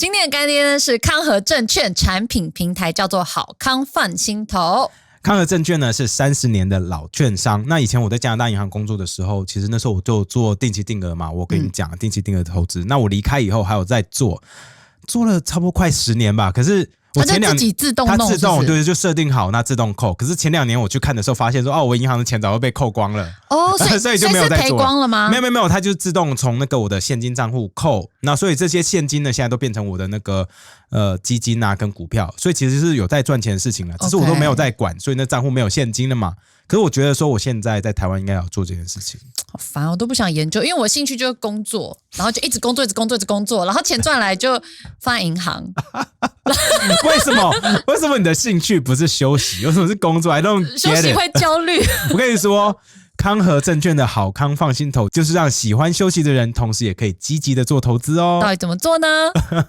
今天的干爹呢是康和证券产品平台，叫做好康放心投。康和证券呢是30年的老券商。那以前我在加拿大银行工作的时候，其实那时候我就做定期定额嘛，我跟你讲定期定额投资。那我离开以后还有在做了差不多快10年吧。可是我前2年它自己自动弄，它自动对，就设定好那自动扣。可是前2年我去看的时候，发现说我银行的钱早就被扣光了。哦，所以就没有再做了。赔光了吗？没有，它就自动从那个我的现金账户扣。那所以这些现金呢，现在都变成我的那个基金啊跟股票，所以其实是有在赚钱的事情了，只是我都没有在管，所以那账户没有现金了嘛。可是我觉得说我现在在台湾应该要做这件事情。好烦，我都不想研究，因为我兴趣就是工作，然后就一直工作，然后钱赚来就放在银行。为什么你的兴趣不是休息？为什么是工作？ I don't get it。 休息会焦虑。我跟你说，康和证券的好康放心投就是让喜欢休息的人同时也可以积极的做投资哦。到底怎么做呢？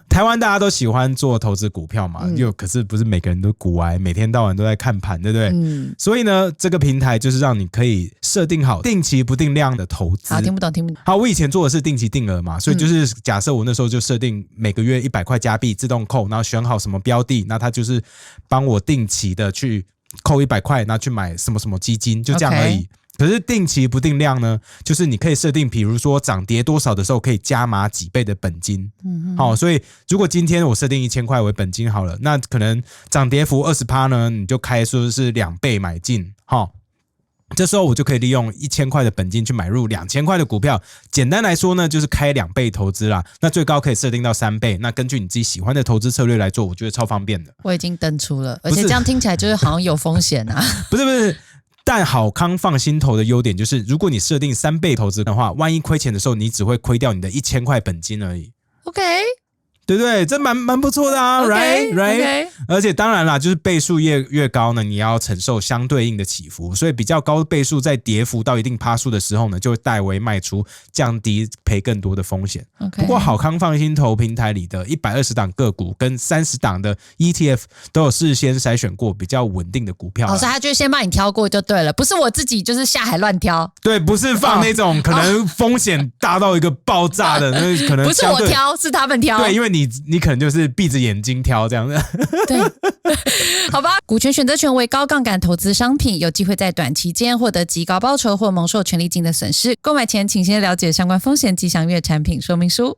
台湾大家都喜欢做投资股票嘛，可是不是每个人都股癌，每天到晚都在看盘，对不对？所以呢，这个平台就是让你可以设定好定期不定量的投资。好，听不懂。好，我以前做的是定期定额嘛，所以就是假设我那时候就设定每个月100块加币自动扣，然后选好什么标的，那它就是帮我定期的去扣100块，然后去买什么什么基金，就这样而已。可是定期不定量呢，就是你可以设定，比如说涨跌多少的时候可以加码几倍的本金。好，所以如果今天我设定1000块为本金好了，那可能涨跌幅 20% 呢，你就开说是2倍买进。好，这时候我就可以利用1000块的本金去买入2000块的股票。简单来说呢，就是开2倍投资啦。那最高可以设定到3倍。那根据你自己喜欢的投资策略来做，我觉得超方便的。我已经登出了，而且这样听起来就是好像有风险啊。不是。但好康放心投的优点就是，如果你设定3倍投资的话，万一亏钱的时候，你只会亏掉你的1000块本金而已。OK。对不对？这蛮不错的啊 ，right？ 而且当然啦，就是倍数越高呢，你要承受相对应的起伏，所以比较高的倍数在跌幅到一定趴数的时候呢，就会代为卖出，降低赔更多的风险。不过好康放心投平台里的120档个股跟30档的 ETF 都有事先筛选过比较稳定的股票。所以他就先帮你挑过就对了，不是我自己就是下海乱挑。对，不是放那种可能风险大到一个爆炸的，那可能不是我挑，是他们挑。对，因为你可能就是闭着眼睛挑这样子。对，好吧。股权选择权为高杠杆投资商品，有机会在短期间获得极高报酬或蒙受权利金的损失。购买前请先了解相关风险及详阅产品说明书。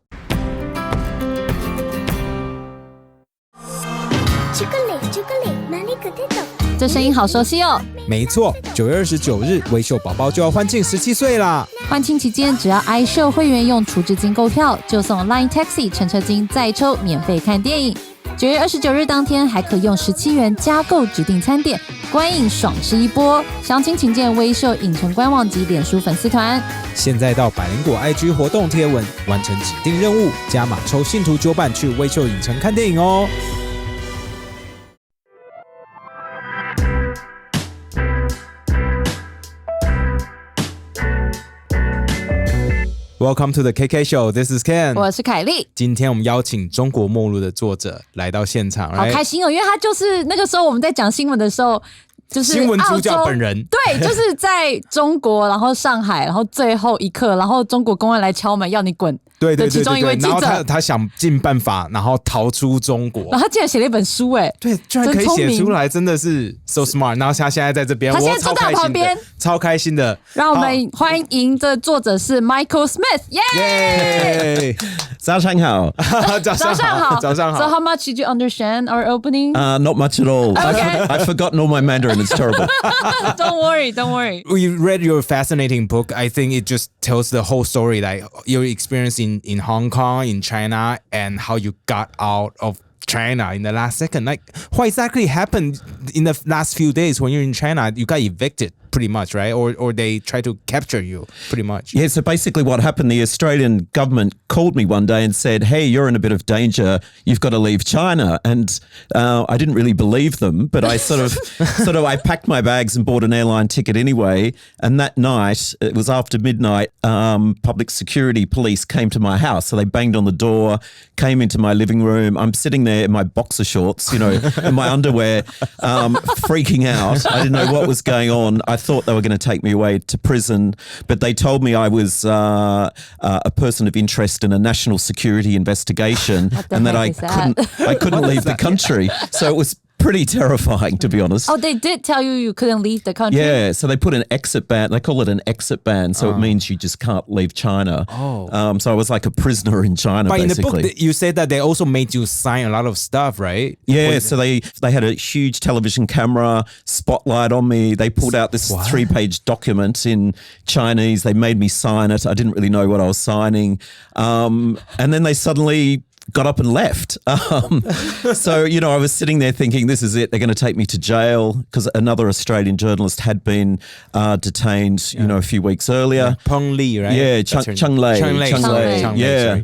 这声音好熟悉哦。没错，9月29日，威秀宝宝就要欢庆17岁啦！欢庆期间，只要 iShow 会员用储值金购票，就送 Line Taxi 乘车金再抽免费看电影。9月29日当天，还可用17元加购指定餐点，观影爽吃一波。详情请见威秀影城官网及脸书粉丝团。现在到百灵果 IG 活动贴文，完成指定任务，加码抽信徒9版去威秀影城看电影哦。Welcome to the KK Show. This is Ken. 我是凯莉。今天我们邀请中国末路的作者来到现场，好开心哦！因为他就是那个时候我们在讲新闻的时候，就是新闻主角本人。对，就是在中国，然后上海，然后最后一刻，然后中国公安来敲门要你滚。对，其中一位记者，然后他想尽办法，然后逃出中国。然后他竟然写了一本书，对，居然可以写出来，真的是 so smart。然后他现在在这边，他现在坐在我旁边，超开心的。让我们欢迎的作者是 Michael Smith， 耶！早上好，早上好，早上好。So how much did you understand our opening? Not much at all. Okay. I've forgotten all my Mandarin. It's terrible. Don't worry. We read your fascinating book. I think it just tells the whole story, like your experience in Hong Kong, in China, and how you got out of China in the last second. Like, what exactly happened in the last few days when you're in China? You got evicted pretty much, right? Or they try to capture you pretty much. Yeah, so basically what happened, the Australian government called me one day and said, hey, you're in a bit of danger. You've got to leave China. And I didn't really believe them, but I I packed my bags and bought an airline ticket anyway. And that night, it was after midnight, public security police came to my house. So they banged on the door, came into my living room. I'm sitting there in my boxer shorts, in my underwear, freaking out. I didn't know what was going on. I thought they were going to take me away to prison, but they told me I was a person of interest in a national security investigation, and that I couldn't leave the country. So it was pretty terrifying, to be honest. Oh, they did tell you couldn't leave the country? Yeah, so they put an exit ban. They call it an exit ban, so it means you just can't leave China. So I was like a prisoner in China, but basically. In the book, you said that they also made you sign a lot of stuff, right? Yeah, so they had a huge television camera spotlight on me. They pulled out this 3-page document in Chinese. They made me sign it. I didn't really know what I was signing. And then they suddenly got up and left. So, I was sitting there thinking, this is it. They're going to take me to jail, because another Australian journalist had been detained, a few weeks earlier. Yeah, Peng Li, right? Yeah, Chung Lei. Yeah.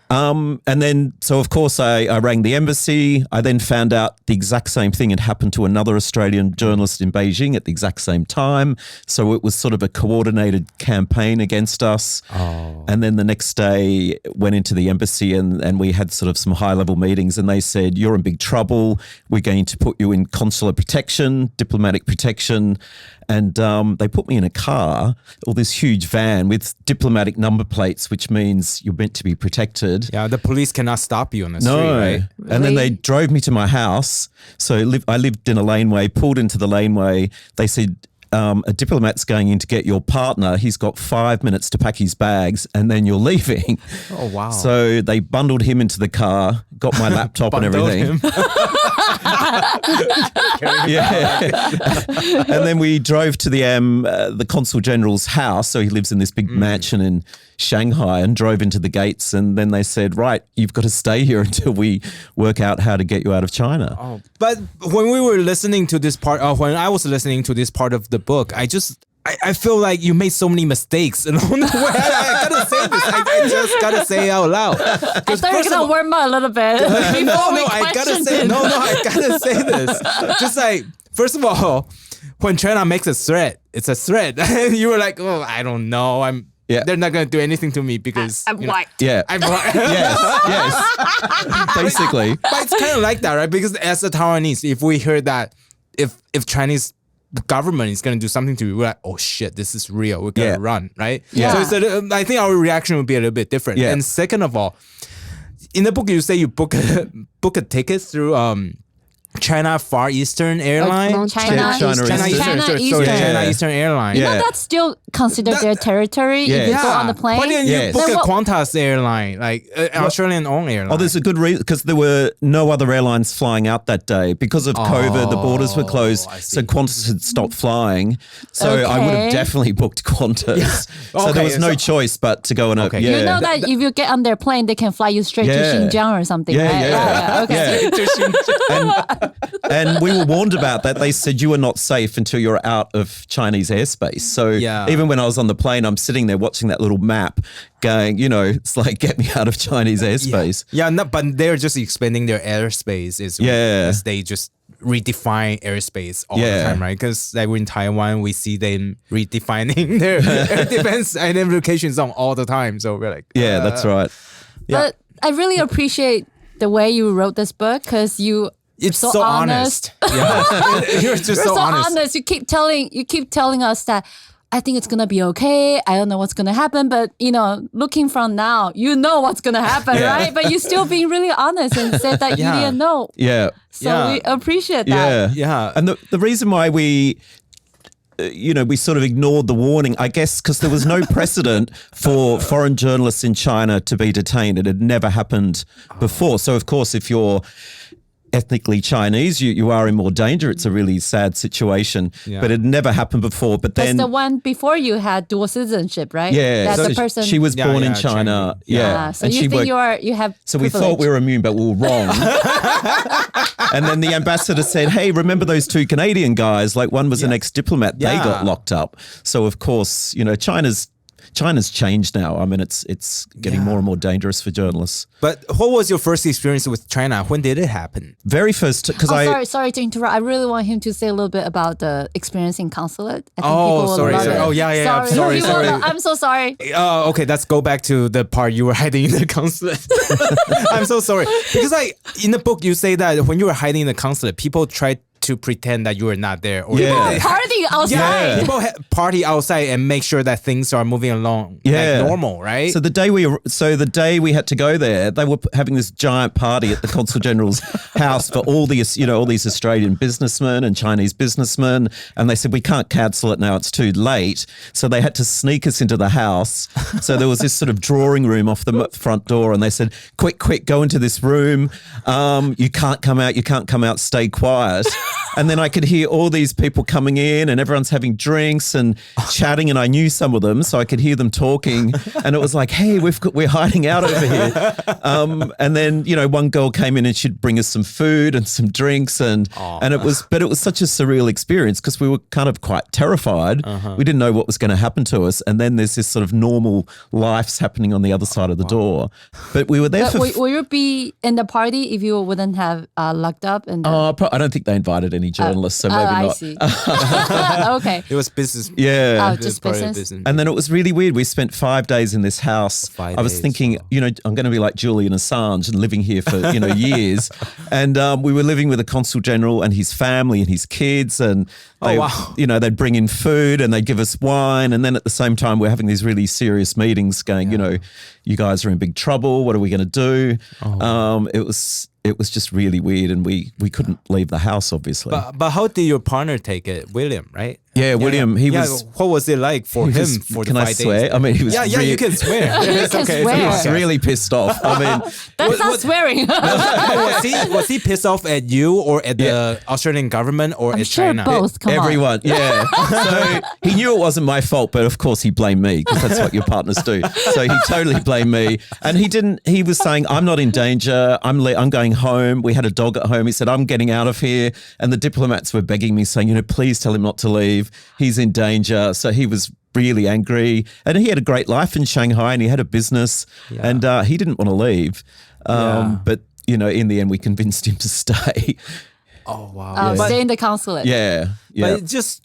And then, so of course, I rang the embassy. I then found out the exact same thing had happened to another Australian journalist in Beijing at the exact same time. So it was sort of a coordinated campaign against us. And then the next day went into the embassy and we had sort of some high-level meetings, and they said, you're in big trouble. We're going to put you in consular protection, diplomatic protection. And they put me in a car, or this huge van with diplomatic number plates, which means you're meant to be protected. Yeah, the police cannot stop you on the street, right? Really? And then they drove me to my house. So I lived in a laneway, pulled into the laneway. They said, a diplomat's going in to get your partner. He's got 5 minutes to pack his bags, and then you're leaving. Oh, wow. So they bundled him into the car, got my laptop and everything. Yeah. And then we drove to the Consul General's house. So he lives in this big mansion in Shanghai, and drove into the gates. And then they said, right, you've got to stay here until we work out how to get you out of China. Oh, but when we were listening to this part, when I was listening to this part of the book, I feel like you made so many mistakes along the way. I gotta say this. I just gotta say it out loud. I thought you were going to warm up a little bit. I gotta say this. Just like, first of all, when China makes a threat, it's a threat. You were like, oh, I don't know. They're not going to do anything to me because I'm white. Yeah. I'm white. Yes. Basically. But it's kind of like that, right? Because as a Taiwanese, if we heard that, if Chinese government is going to do something to you, we're like, oh shit, this is real. We're going to run, right? Yeah. So I think our reaction would be a little bit different. Yeah. And second of all, in the book, you say you book a ticket through China Far Eastern Airline. China Eastern Airline. You know that's still considered their territory if you go on the plane. Why didn't you book a Qantas airline, like Australian-owned airline? Oh, there's a good reason, because there were no other airlines flying out that day. Because of COVID, the borders were closed, so Qantas had stopped flying. So I would have definitely booked Qantas. Yeah. So there was no choice but to go on a... You know that if you get on their plane, they can fly you straight to Xinjiang or something, right? Okay. And we were warned about that. They said you are not safe until you're out of Chinese airspace. So even when I was on the plane, I'm sitting there watching that little map going, it's like, get me out of Chinese airspace. But they're just expanding their airspace as they just redefine airspace all the time, right? Because like in Taiwan, we see them redefining their air defense identification zone all the time. So we're like... Yeah, that's right. But I really appreciate the way you wrote this book, because it's so honest. Yeah. You're just so honest. You keep telling us that I think it's gonna be okay. I don't know what's gonna happen, but looking from now, you know what's gonna happen, right? But you still being really honest and said that you didn't know. Yeah. So we appreciate that. Yeah. And the reason why we sort of ignored the warning, I guess, because there was no precedent for foreign journalists in China to be detained. It had never happened before. So, of course, if you're ethnically Chinese, you are in more danger. It's a really sad situation, but it never happened before. But then the one before you had dual citizenship, right? Yeah, that's so the person. She was born in China. So you think you have So privilege. we thought we were immune, but we were wrong. And then the ambassador said, hey, remember those two Canadian guys? Like one was an ex-diplomat. They got locked up. So of course, China's changed now. I mean, it's getting more and more dangerous for journalists. But what was your first experience with China? When did it happen? Very first, because sorry to interrupt. I really want him to say a little bit about the experience in consulate. I think sorry. Oh, yeah. Sorry. I'm so sorry. Okay, let's go back to the part you were hiding in the consulate. I'm so sorry. Because in the book, you say that when you were hiding in the consulate, people tried to pretend that you are not there. Or Party outside. Yeah, people party outside and make sure that things are moving along like normal, right? So the day we had to go there, they were having this giant party at the Consul General's house for all these Australian businessmen and Chinese businessmen, and they said we can't cancel it now; it's too late. So they had to sneak us into the house. So there was this sort of drawing room off the front door, and they said, "Quick, go into this room. You can't come out. Stay quiet." And then I could hear all these people coming in, and everyone's having drinks and chatting, and I knew some of them, so I could hear them talking. And it was like, "Hey, we're hiding out over here." And then one girl came in and she'd bring us some food and some drinks, and it was such a surreal experience because we were kind of quite terrified. We didn't know what was going to happen to us, and then there's this sort of normal life's happening on the other side of the door. But we were there. Will you be in the party if you wouldn't have locked up? I don't think they invited any journalists, so maybe not. I see. Okay. It was business. Yeah. Oh, just business. And then it was really weird. We spent 5 days in this house. I was thinking, I'm going to be like Julian Assange and living here for, years. And we were living with the Consul General and his family and his kids. And they'd bring in food and they'd give us wine. And then at the same time, we're having these really serious meetings going, you guys are in big trouble. What are we going to do? It was just really weird, and we couldn't leave the house, obviously. But how did your partner take it, William? Right? Yeah, William. He was. What was it like for him for the 5 days? Can I swear? I mean, he was. Yeah, you can swear. It's okay. Swear. He was really pissed off. I mean, that's not swearing. was he pissed off at you or at the Australian government or at sure China? Both. Come everyone. on. Yeah. So he knew it wasn't my fault, but of course he blamed me because that's what your partners do. So he totally blamed me, and he didn't. He was saying, "I'm not in danger. I'm going home." We had a dog at home. He said, "I'm getting out of here," and the diplomats were begging me, saying, "Please tell him not to leave. He's in danger." So he was really angry, and he had a great life in Shanghai, and he had a business, and he didn't want to leave. But in the end, we convinced him to stay. Oh wow! Stay in the consulate. Yeah. But it just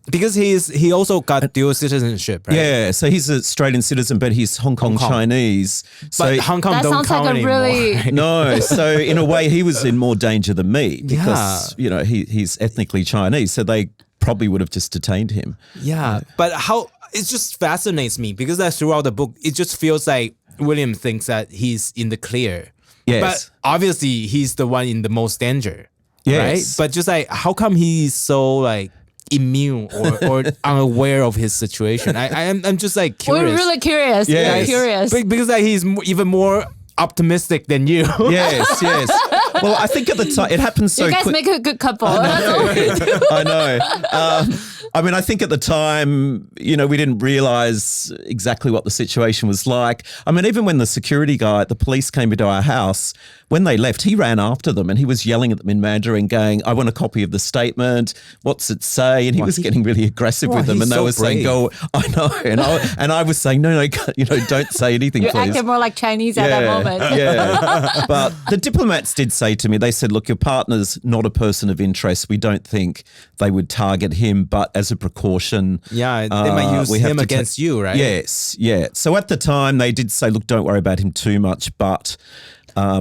because he also got dual citizenship, right? Yeah, so he's an Australian citizen, but he's Hong Kong Chinese. So but Hong Kong don't count like anymore. really No, so in a way he was in more danger than me because he's ethnically Chinese, so they probably would have just detained him. Yeah, but how it just fascinates me because throughout the book, it just feels like William thinks that he's in the clear. Yes. But obviously he's the one in the most danger. Yes. Right? But just like, how come he's so like immune or unaware of his situation? I'm just like curious. We're really curious. Yes. We're curious. Because like he's even more optimistic than you. Yes. Well, I think at the time it happened so quick. You guys make a good couple. That's all we do. I know. I mean, I think at the time, we didn't realize exactly what the situation was like. I mean, even when the security guy at the police came into our house, when they left, he ran after them and he was yelling at them in Mandarin going, "I want a copy of the statement. What's it say?" And he was getting really aggressive with them. And they were saying, "Go." I know. And I was saying, no, don't say anything, You please. acted more like Chinese at that moment. Yeah. But the diplomats did say to me, they said, "Look, your partner's not a person of interest. We don't think they would target him, but as a precaution." Yeah, they might use him against you, right? Yes, yeah. So at the time, they did say, "Look, don't worry about him too much, but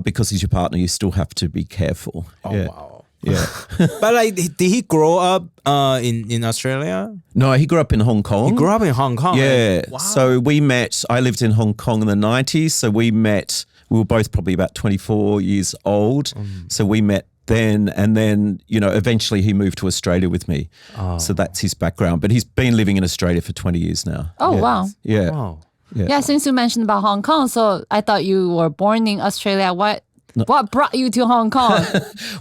because he's your partner, you still have to be careful." Wow. Yeah. But like, did he grow up in Australia? No, he grew up in Hong Kong. He grew up in Hong Kong. Yeah. Wow. So we met, I lived in Hong Kong in the 90s. So we were both probably about 24 years old. So we met then, and then, eventually he moved to Australia with me. So that's his background. But he's been living in Australia for 20 years now. Oh, wow. Yeah. Wow. Yeah, since you mentioned about Hong Kong, so I thought you were born in Australia. What brought you to Hong Kong?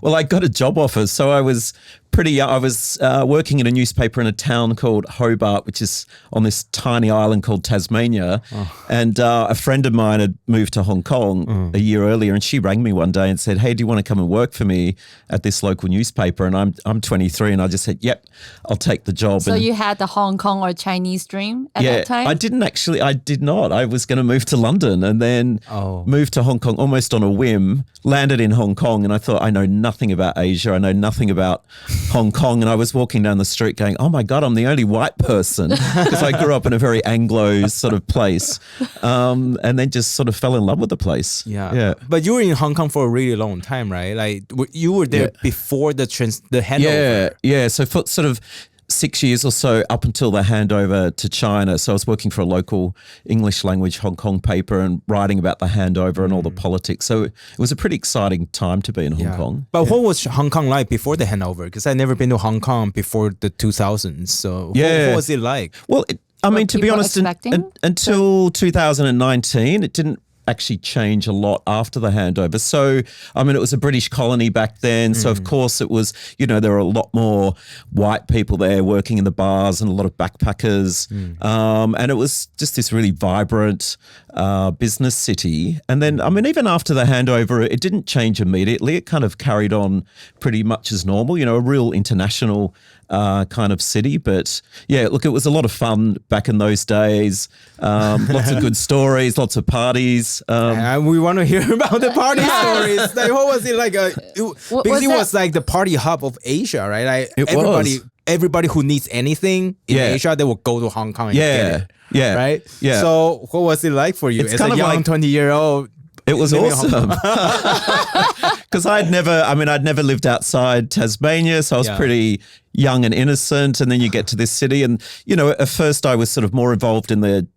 Well, I got a job offer. So I was pretty young. I was working in a newspaper in a town called Hobart, which is on this tiny island called Tasmania. And a friend of mine had moved to Hong Kong a year earlier, and she rang me one day and said, "Hey, do you want to come and work for me at this local newspaper?" And I'm 23, and I just said, "Yep, I'll take the job." So you had the Hong Kong or Chinese dream at that time? I did not. I was going to move to London and then move to Hong Kong almost on a whim, landed in Hong Kong, and I thought, I know nothing about Asia. I know nothing about Hong Kong, and I was walking down the street going, oh my God, I'm the only white person, because I grew up in a very Anglo sort of place, and then just sort of fell in love with the place. Yeah. But you were in Hong Kong for a really long time, right? Like you were there before the handover. Yeah. So for sort of 6 years or so up until the handover to China. So I was working for a local English language Hong Kong paper and writing about the handover and all the politics. So it was a pretty exciting time to be in Hong Kong. But what was Hong Kong like before the handover? Because I'd never been to Hong Kong before the 2000s. So what was it like? Well, to be honest, until 2019, it didn't actually change a lot after the handover. So, it was a British colony back then. So, of course, it was, there were a lot more white people there working in the bars and a lot of backpackers. And it was just this really vibrant business city. And then, even after the handover, it didn't change immediately. It kind of carried on pretty much as normal, a real international kind of city. But yeah, look, it was a lot of fun back in those days. Lots of good stories, lots of parties. And we want to hear about the party stories. Like, what was it like? Because it was like the party hub of Asia, right? Like everybody who needs anything in Asia, they will go to Hong Kong and get it. Yeah. Right? Yeah. So what was it like for you as a young 20-year-old? It was awesome. Because I'd never lived outside Tasmania, so I was pretty young and innocent. And then you get to this city and, at first I was sort of more involved in the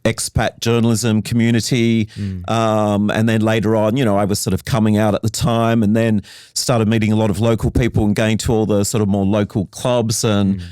expat journalism community. And then later on, I was sort of coming out at the time and then started meeting a lot of local people and going to all the sort of more local clubs. And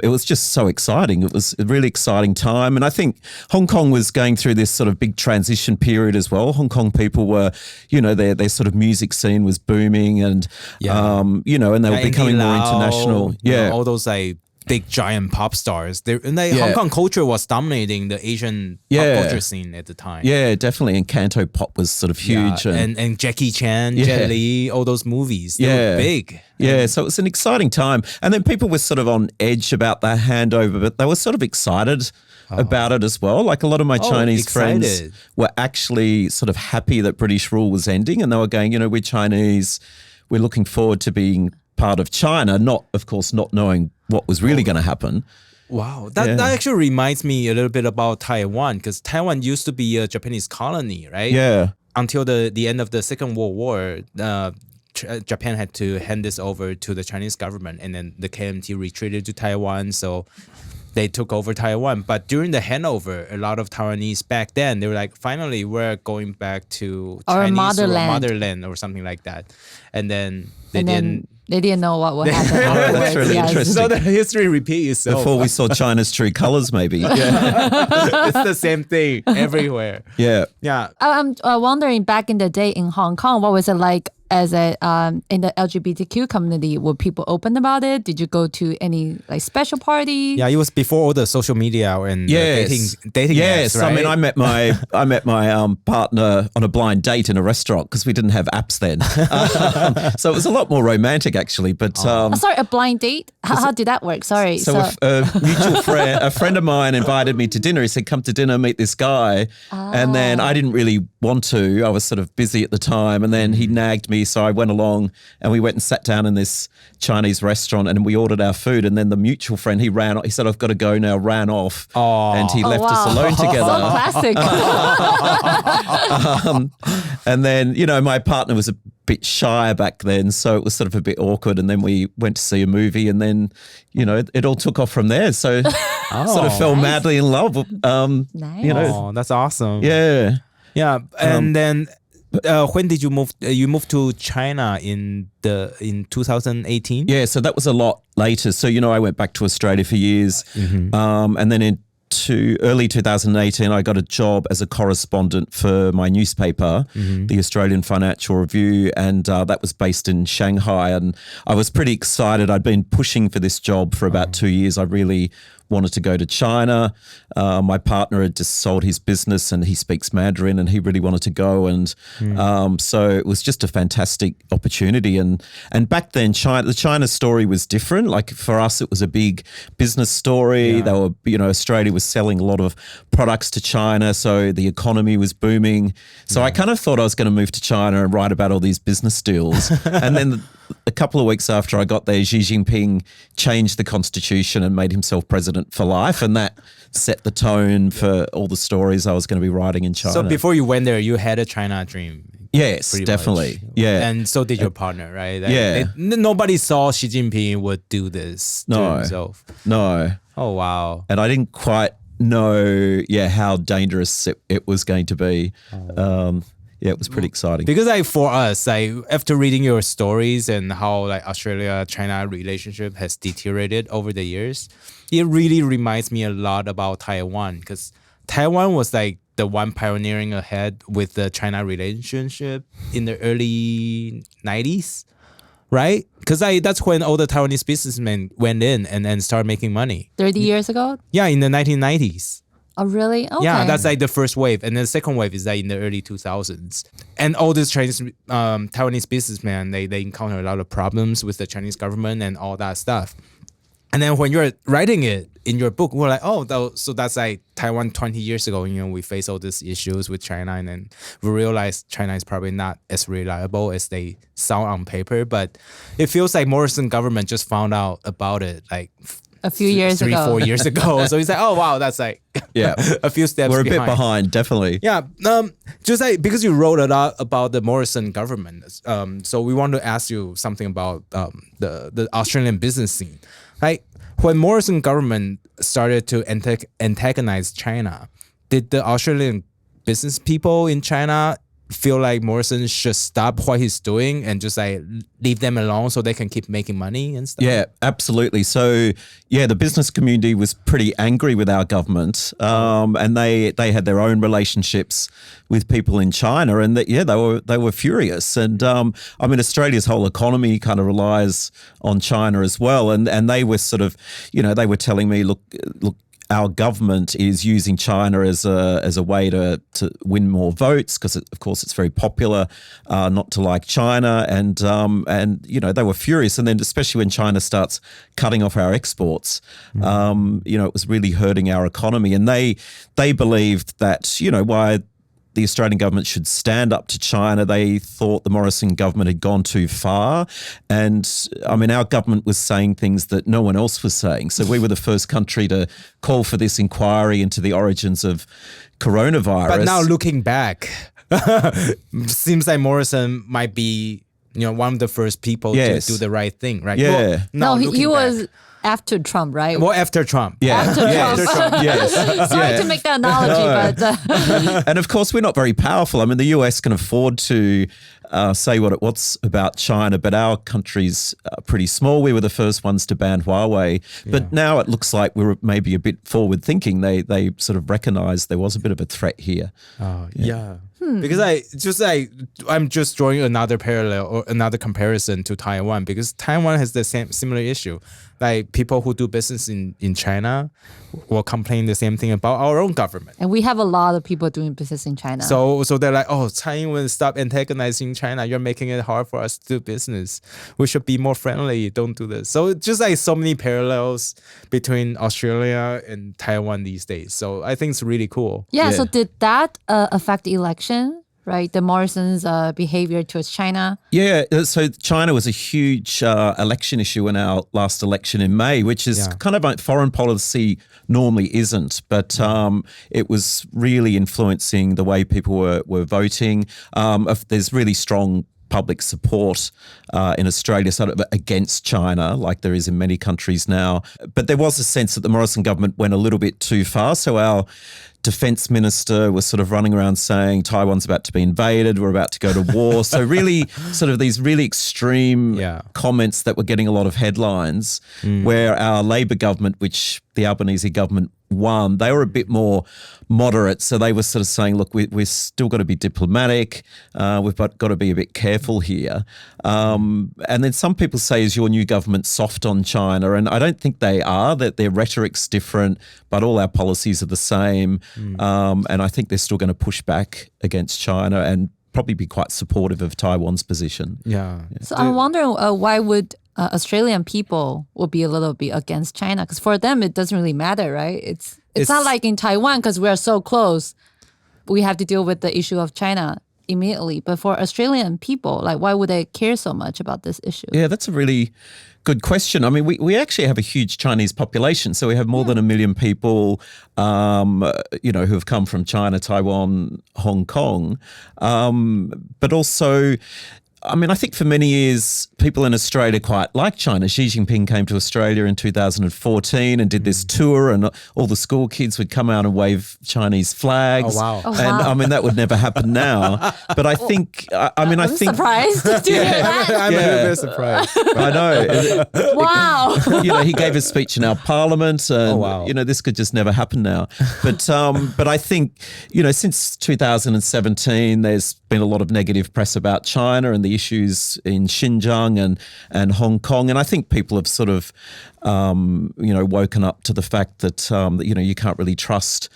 it was just so exciting. It was a really exciting time. And I think Hong Kong was going through this sort of big transition period as well. Hong Kong people were, their sort of music scene was booming and, and they were becoming more international. All those like big giant pop stars. Hong Kong culture was dominating the Asian pop culture scene at the time. Yeah, definitely. And Canto Pop was sort of huge. And Jackie Chan, Jet Li, all those movies. They were big. Yeah, so it was an exciting time. And then people were sort of on edge about that handover, but they were sort of excited about it as well. Like a lot of my Chinese friends were actually sort of happy that British rule was ending. And they were going, we're Chinese. We're looking forward to being part of China, not knowing what was really going to happen. Wow. That actually reminds me a little bit about Taiwan, because Taiwan used to be a Japanese colony, right? Yeah. Until the end of the Second World War, Japan had to hand this over to the Chinese government, and then the KMT retreated to Taiwan, so they took over Taiwan. But during the handover, a lot of Taiwanese back then, they were like, finally, we're going back to Chinese motherland or something like that. And then they didn't know what would happen. That's really interesting. So the history repeats itself. Before we saw China's true colors, maybe. It's the same thing everywhere. Yeah. I'm wondering, back in the day in Hong Kong, what was it like as in the LGBTQ community? Were people open about it? Did you go to any like special party? Yeah, it was before all the social media and dating Yes, apps, right? I met my partner on a blind date in a restaurant because we didn't have apps then. So it was a lot more romantic actually. But sorry, a blind date? How did that work? Sorry. So a mutual friend, a friend of mine, invited me to dinner. He said, "Come to dinner, meet this guy." And then I didn't really want to. I was sort of busy at the time, and then he nagged me. So I went along and we went and sat down in this Chinese restaurant and we ordered our food. And then the mutual friend, he said, "I've got to go now," ran off. And he left us alone together. So classic. And then, my partner was a bit shy back then. So it was sort of a bit awkward. And then we went to see a movie and then, it all took off from there. So sort of fell madly in love. Nice. That's awesome. Yeah. Yeah. And then when did you move? You moved to China in 2018? Yeah, so that was a lot later. So, I went back to Australia for years. And then into early 2018, I got a job as a correspondent for my newspaper, the Australian Financial Review, and that was based in Shanghai. And I was pretty excited. I'd been pushing for this job for about 2 years. I really wanted to go to China. My partner had just sold his business and he speaks Mandarin and he really wanted to go. And so it was just a fantastic opportunity. And back then, the China story was different. Like for us, it was a big business story. Yeah. They were, Australia was selling a lot of products to China. So the economy was booming. So I kind of thought I was going to move to China and write about all these business deals. And then a couple of weeks after I got there, Xi Jinping changed the constitution and made himself president for life. And that set the tone for all the stories I was going to be writing in China. So before you went there, you had a China dream. Yes, definitely. Much. Yeah. And so did your partner, right? Nobody saw Xi Jinping would do this to himself. No. Oh, wow. And I didn't quite know, how dangerous it was going to be. It was pretty exciting. Because for us, after reading your stories and how Australia-China relationship has deteriorated over the years, it really reminds me a lot about Taiwan, because Taiwan was the one pioneering ahead with the China relationship in the early 90s, right? Because that's when all the Taiwanese businessmen went in and started making money. 30 years ago? Yeah, in the 1990s. Oh, really? Okay. Yeah, that's the first wave. And then the second wave is in the early 2000s. And all these Chinese, Taiwanese businessmen, they encounter a lot of problems with the Chinese government and all that stuff. And then when you're writing it in your book, we're like, so that's Taiwan 20 years ago. We face all these issues with China, and then we realize China is probably not as reliable as they sound on paper. But it feels like Morrison government just found out about it a few years ago. 3-4 years ago. So it's oh wow, that's a few steps We're a behind. bit behind, definitely. Yeah. Just because you wrote a lot about the Morrison government, so we want to ask you something about the Australian business scene. When Morrison government started to antagonize China, did the Australian business people in China feel like Morrison should stop what he's doing and just leave them alone so they can keep making money and stuff? Yeah, absolutely. So the business community was pretty angry with our government, and they had their own relationships with people in China, and they were furious. And Australia's whole economy kind of relies on China as well, and they were sort of, they were telling me, look. Our government is using China as a way to win more votes because, of course, it's very popular not to like China, and they were furious. And then, especially when China starts cutting off our exports, it was really hurting our economy. And they believed that why the Australian government should stand up to China. They thought the Morrison government had gone too far. And our government was saying things that no one else was saying. So we were the first country to call for this inquiry into the origins of coronavirus. But now looking back, seems like Morrison might be, one of the first people to do the right thing, right? Yeah. Well, he was after Trump, right? Well, after Trump. Yeah. After Trump. Yes. Sorry to make that analogy, but... And of course, we're not very powerful. The US can afford to say what it wants about China, but our country's pretty small. We were the first ones to ban Huawei. But now it looks like we're maybe a bit forward thinking. They sort of recognized there was a bit of a threat here. Oh, yeah. Because I'm just drawing another parallel or another comparison to Taiwan, because Taiwan has the similar issue. People who do business in China will complain the same thing about our own government. And we have a lot of people doing business in China. So they're like, Taiwan, stop antagonizing China. You're making it hard for us to do business. We should be more friendly. Don't do this. So just so many parallels between Australia and Taiwan these days. So I think it's really cool. Yeah. So did that affect the election? Right, the Morrison's behavior towards China. Yeah, so China was a huge election issue in our last election in May, which is kind of like foreign policy normally isn't, but it was really influencing the way people were voting. There's really strong public support in Australia sort of against China, like there is in many countries now. But there was a sense that the Morrison government went a little bit too far. So our defense minister was sort of running around saying Taiwan's about to be invaded, we're about to go to war. So really sort of these really extreme comments that were getting a lot of headlines, where our Labor government, which the Albanese government won, they were a bit more moderate. So they were sort of saying, look, we're still got to be diplomatic. We've got to be a bit careful here. And then some people say, is your new government soft on China? And I don't think they are, that their rhetoric's different, but all our policies are the same. And I think they're still going to push back against China and probably be quite supportive of Taiwan's position. Yeah. So I'm wondering why would Australian people will be a little bit against China? Because for them, it doesn't really matter, right? It's not like in Taiwan, because we're so close, we have to deal with the issue of China. immediately. But for Australian people, like, why would they care so much about this issue? Yeah, that's a really good question. I mean, we actually have a huge Chinese population. So we have more than 1 million people, who have come from China, Taiwan, Hong Kong. But also, I mean, I think for many years, people in Australia quite like China. Xi Jinping came to Australia in 2014 and did this tour, and all the school kids would come out and wave Chinese flags. Oh, wow. And I mean, that would never happen now. But I think, I'm surprised to hear that. I'm a little bit surprised. I know. Wow. He gave a speech in our parliament, and this could just never happen now. But I think, since 2017, there's been a lot of negative press about China and the issues in Xinjiang and Hong Kong, and I think people have sort of woken up to the fact that you can't really trust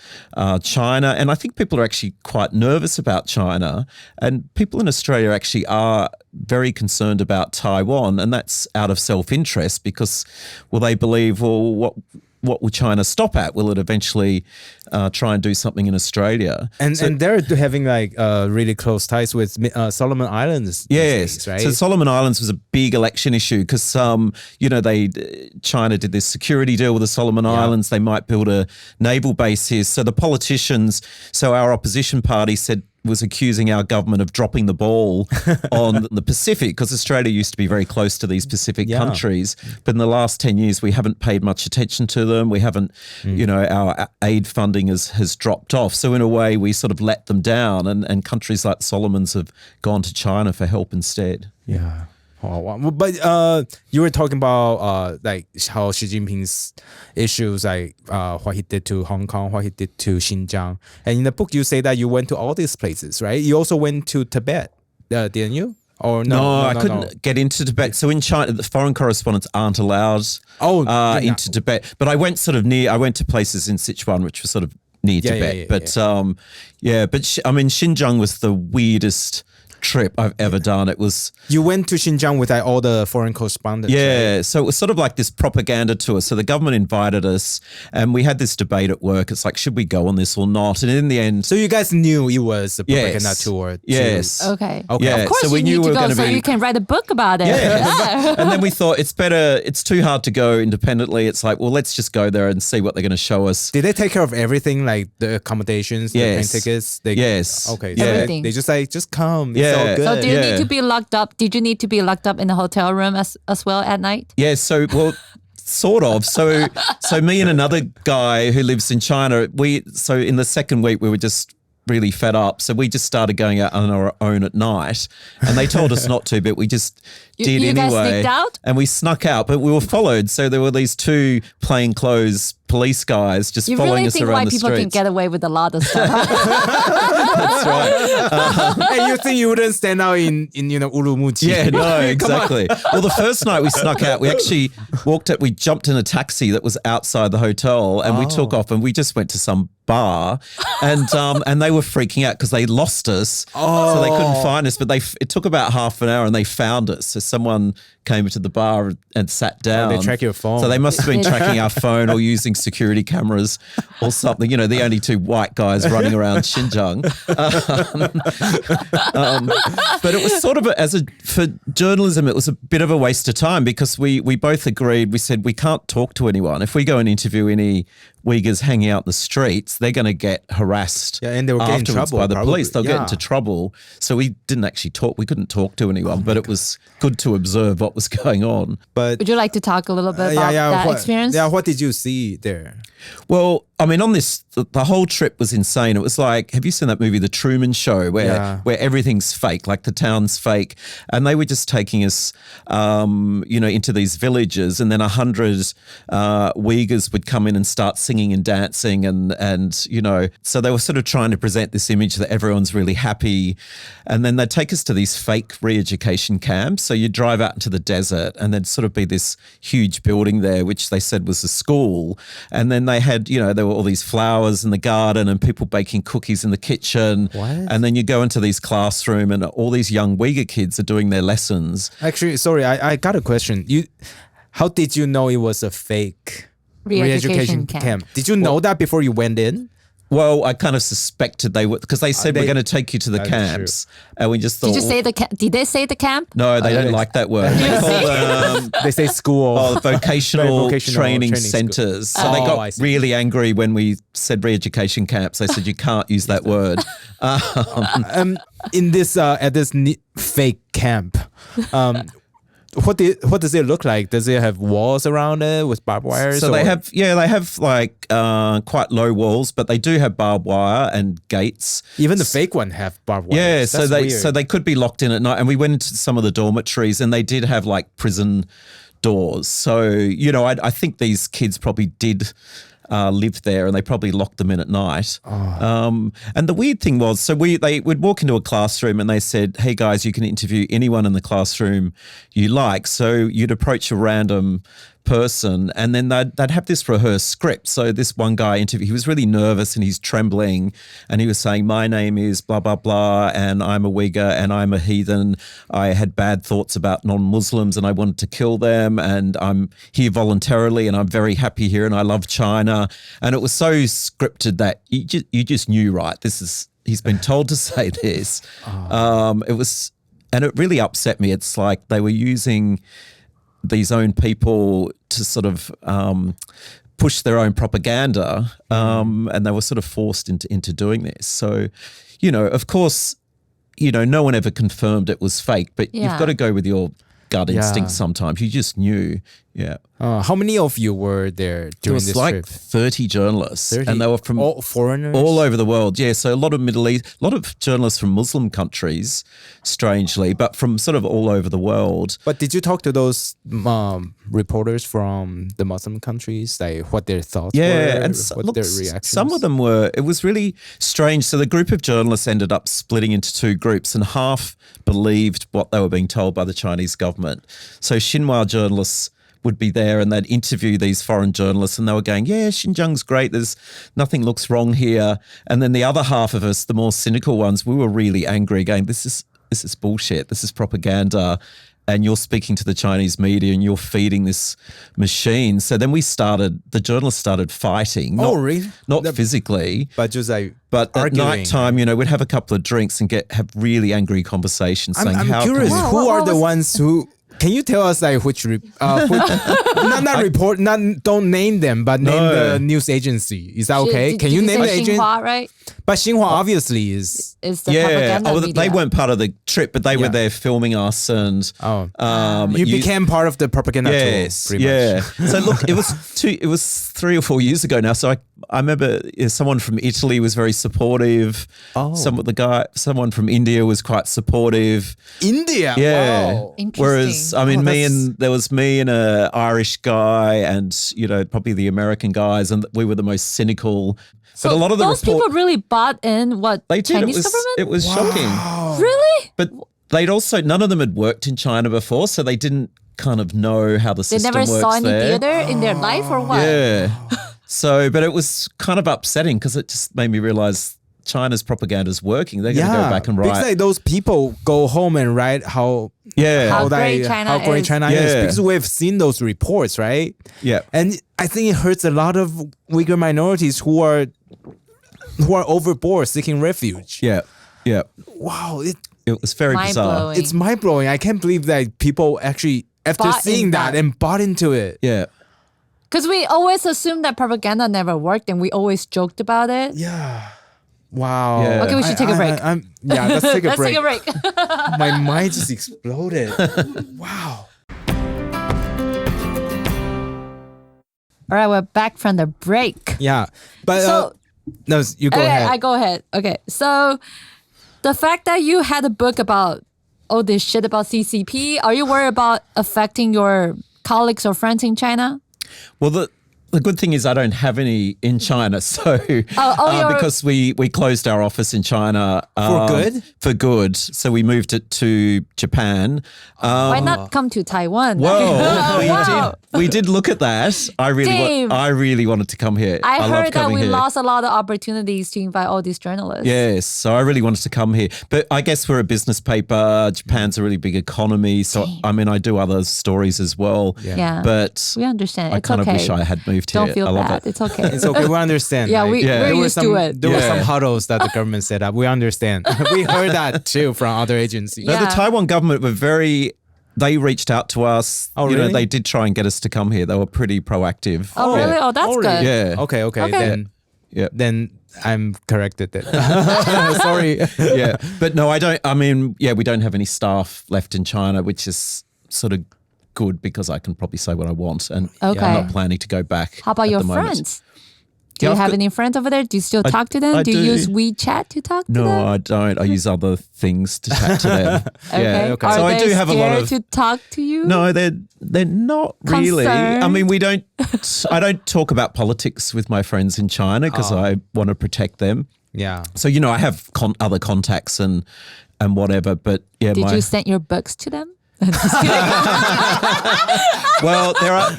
China, and I think people are actually quite nervous about China, and people in Australia actually are very concerned about Taiwan, and that's out of self-interest because, they believe, what will China stop at? Will it eventually try and do something in Australia? And they're having really close ties with Solomon Islands. Yes, days, right? So Solomon Islands was a big election issue because China did this security deal with the Solomon Islands. They might build a naval base here. So the politicians, our opposition party was accusing our government of dropping the ball on the Pacific, because Australia used to be very close to these Pacific countries. But in the last 10 years, we haven't paid much attention to them. We haven't, our aid funding has dropped off. So in a way, we sort of let them down, and countries like Solomons have gone to China for help instead. Yeah. Oh, wow. But you were talking about how Xi Jinping's issues, what he did to Hong Kong, what he did to Xinjiang. And in the book, you say that you went to all these places, right? You also went to Tibet, didn't you? Or no, I couldn't get into Tibet. So in China, the foreign correspondents aren't allowed into Tibet. But I went I went to places in Sichuan, which was sort of near Tibet. But Xinjiang was the weirdest trip I've ever done. It was... You went to Xinjiang with all the foreign correspondents, Yeah, right? So it was sort of like this propaganda tour. So the government invited us, and we had this debate at work. It's like, should we go on this or not? And in the end... So you guys knew it was a propaganda tour? Yes. Okay. Yeah, of course so we you knew need we to were go going to so be... you can write a book about it. Yeah. And then we thought, it's too hard to go independently. It's like, well, let's just go there and see what they're going to show us. Did they take care of everything, like the accommodations, the plane tickets? Yes. Okay. Yeah. So Everything. they just just come. Yeah. It's all good. So do you need to be locked up? Did you need to be locked up in the hotel room as well at night? Yeah, sort of. So me and another guy who lives in China, in the second week we were just really fed up. So we just started going out on our own at night, and they told us not to, but we just did you anyway. guys sneaked out? And we snuck out, but we were followed. So there were these two plainclothes police guys just following us around the streets. You really think white people can get away with a lot of stuff? That's right. And you think you wouldn't stand out in Urumqi? Yeah, no, Come on. exactly. Well, the first night we snuck out, we actually we jumped in a taxi that was outside the hotel, and we took off, and we just went to some bar, and they were freaking out because they lost us, so they couldn't find us. But it took about half an hour, and they found us. So someone came into the bar and sat down. They track your phone. So they must have been tracking our phone or using security cameras or something. The only two white guys running around Xinjiang. But it was sort of for journalism, it was a bit of a waste of time because we both agreed. We said we can't talk to anyone. If we go and interview any Uyghurs hanging out in the streets, they're going to get harassed and they will get in trouble by the police. They'll get Yeah. into trouble. So we didn't actually talk. We couldn't talk to anyone, but it was good to observe what was going on. But Would you like to talk a little bit about that experience? Yeah, what did you see there? Well, I mean, on this, the whole trip was insane. It was like, have you seen that movie, The Truman Show, where everything's fake, like the town's fake? And they were just taking us, into these villages, and then 100 Uyghurs would come in and start singing and dancing, and so they were sort of trying to present this image that everyone's really happy. And then they'd take us to these fake re-education camps. So you'd drive out into the desert, and there'd sort of be this huge building there, which they said was a school. And then they had, there were all these flowers in the garden and people baking cookies in the kitchen. What? And then you go into these classroom and all these young Uyghur kids are doing their lessons. Actually, sorry, I got a question. How did you know it was a fake Re-education camp. Did you know that before you went in? Well, I kind of suspected they would because they said we're going to take you to the camps, and we just thought. Did you say Did they say the camp? No, they don't like that word. They call they say school. Vocational training centres. So they got really angry when we said re-education camps. They said you can't use that word. In this at this fake camp. What does it look like? Does it have walls around it with barbed wires? So they have like quite low walls, but they do have barbed wire and gates. Even the fake one have barbed wire. Yeah, so they could be locked in at night. And we went into some of the dormitories, and they did have like prison doors. So I think these kids probably did. Lived there, and they probably locked them in at night. And the weird thing was, so they would walk into a classroom and they said, "Hey guys, you can interview anyone in the classroom you like." So you'd approach a random person, and then they'd have this rehearsed script. So this one guy interviewed, he was really nervous and he's trembling, and he was saying, "My name is blah blah blah, and I'm a Uyghur, and I'm a heathen. I had bad thoughts about non-Muslims, and I wanted to kill them, and I'm here voluntarily, and I'm very happy here, and I love China." And it was so scripted that you just knew, right? He's been told to say this. It really upset me. It's like they were using these own people to sort of push their own propaganda, and they were sort of forced into doing this. So, of course, no one ever confirmed it was fake, but you've got to go with your gut instinct sometimes. You just knew. Yeah. How many of you were there during this like trip? 30 journalists. And they were from all foreigners? All over the world. Yeah. So a lot of Middle East, a lot of journalists from Muslim countries, strangely, but from sort of all over the world. But did you talk to those reporters from the Muslim countries, like what their thoughts were? And what their reactions? Some of them it was really strange. So the group of journalists ended up splitting into two groups, and half believed what they were being told by the Chinese government. So Xinhua journalists would be there, and they'd interview these foreign journalists, and they were going, "Yeah, Xinjiang's great. There's nothing looks wrong here." And then the other half of us, the more cynical ones, we were really angry, going, "This is bullshit. This is propaganda. And you're speaking to the Chinese media, and you're feeding this machine." So then the journalists started fighting. Really? Not physically. But just like But arguing. at night time, we'd have a couple of drinks and have really angry conversations saying, I'm "How curious, come-" who are the ones who... Can you tell us like which don't name them, but name the news agency? Is that okay? Can you name the agency? Xinhua, right? But Xinhua obviously is the propaganda media. They weren't part of the trip, but they were there filming us, and you became part of the propaganda tool, pretty much. So look, it was 3 or 4 years ago now. So I remember someone from Italy was very supportive. Someone from India was quite supportive. India, yeah. Wow. Interesting. Whereas there was me and an Irish guy, and probably the American guys, and we were the most cynical. So but a lot of those people really bought in what they did. Chinese government? It was shocking. Really? But none of them had worked in China before, so they didn't kind of know how the system works there. They never saw any theater in their life or what? Yeah. So, but it was kind of upsetting because it just made me realize China's propaganda is working. They're going to go back and write. Because like those people go home and write how great China is. Because we've seen those reports, right? Yeah. And I think it hurts a lot of Uyghur minorities who are overboard seeking refuge. Yeah. Yeah. Wow. It was very bizarre. It's mind-blowing. I can't believe that people actually, after seeing that and bought into it. Yeah. Because we always assumed that propaganda never worked, and we always joked about it. Yeah. Wow. Yeah. Okay, we should take a break. Let's take a break. Let's take a break. My mind just exploded. Wow. All right, we're back from the break. Yeah. But no, you go ahead. I go ahead. Okay. So the fact that you had a book about all this shit about CCP, are you worried about affecting your colleagues or friends in China? Well, the good thing is I don't have any in China, so because we closed our office in China for good. For good, so we moved it to Japan. Why not come to Taiwan? Well, we did look at that. I really wanted to come here. I love heard that coming we here. lost a lot of opportunities to invite all these journalists. Yes, so I really wanted to come here. But I guess we're a business paper. Japan's a really big economy. So, I mean, I do other stories as well. Yeah. But we understand. I It's kind okay. of wish I had moved here. Don't feel I love bad. it. It's okay. It's okay. We understand. Yeah, like, we're there used to it. There were some Yeah. huddles that the government set up. We understand. We heard that too from other agencies. No, the Taiwan government were they reached out to us. Oh, you know, really? they did try and get us to come here. They were pretty proactive. Oh, really? Oh, that's good. Yeah. Okay. Then I'm corrected then. Sorry. Yeah. But no, we don't have any staff left in China, which is sort of good because I can probably say what I want. And I'm not planning to go back. How about at your the moment. friends? Do you have any friends over there? Do you still talk to them? I do you do. use WeChat to talk to them? No, I don't. I use other things to chat to them. Okay. okay. Are So they I do have a lot scared of. to talk to you? No, they're not really. Concerned? I mean, I don't talk about politics with my friends in China because I want to protect them. Yeah. So, you know, I have other contacts and whatever, but yeah. Did you send your books to them? Well, there are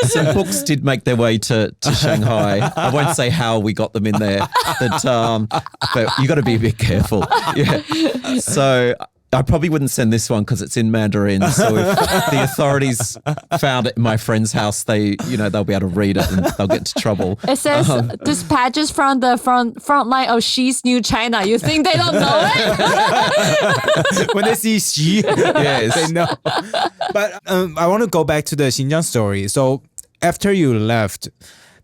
some books did make their way to Shanghai. I won't say how we got them in there, but you got to be a bit careful. Yeah. So I probably wouldn't send this one because it's in Mandarin. So if the authorities found it in my friend's house, they'll be able to read it and they'll get into trouble. It says dispatches from the front line of Xi's New China. You think they don't know it? When they see Xi, Yes. they know. But I want to go back to the Xinjiang story. So after you left,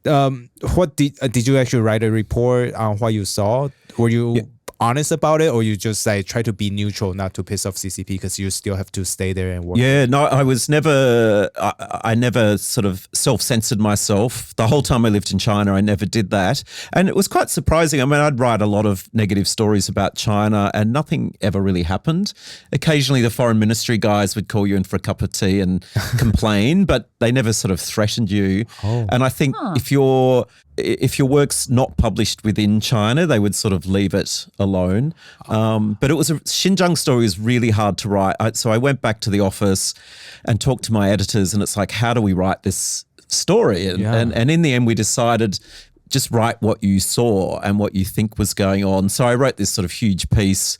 what did you actually write a report on what you saw? Were you honest about it, or you just like try to be neutral, not to piss off CCP because you still have to stay there and work? Yeah, no, I was never, I never sort of self-censored myself. The whole time I lived in China, I never did that. And it was quite surprising. I mean, I'd write a lot of negative stories about China and nothing ever really happened. Occasionally the foreign ministry guys would call you in for a cup of tea and complain, but they never sort of threatened you. And I think if your work's not published within China, they would sort of leave it alone. But Xinjiang story was really hard to write. So I went back to the office and talked to my editors, and it's like, how do we write this story? And in the end, we decided just write what you saw and what you think was going on. So I wrote this sort of huge piece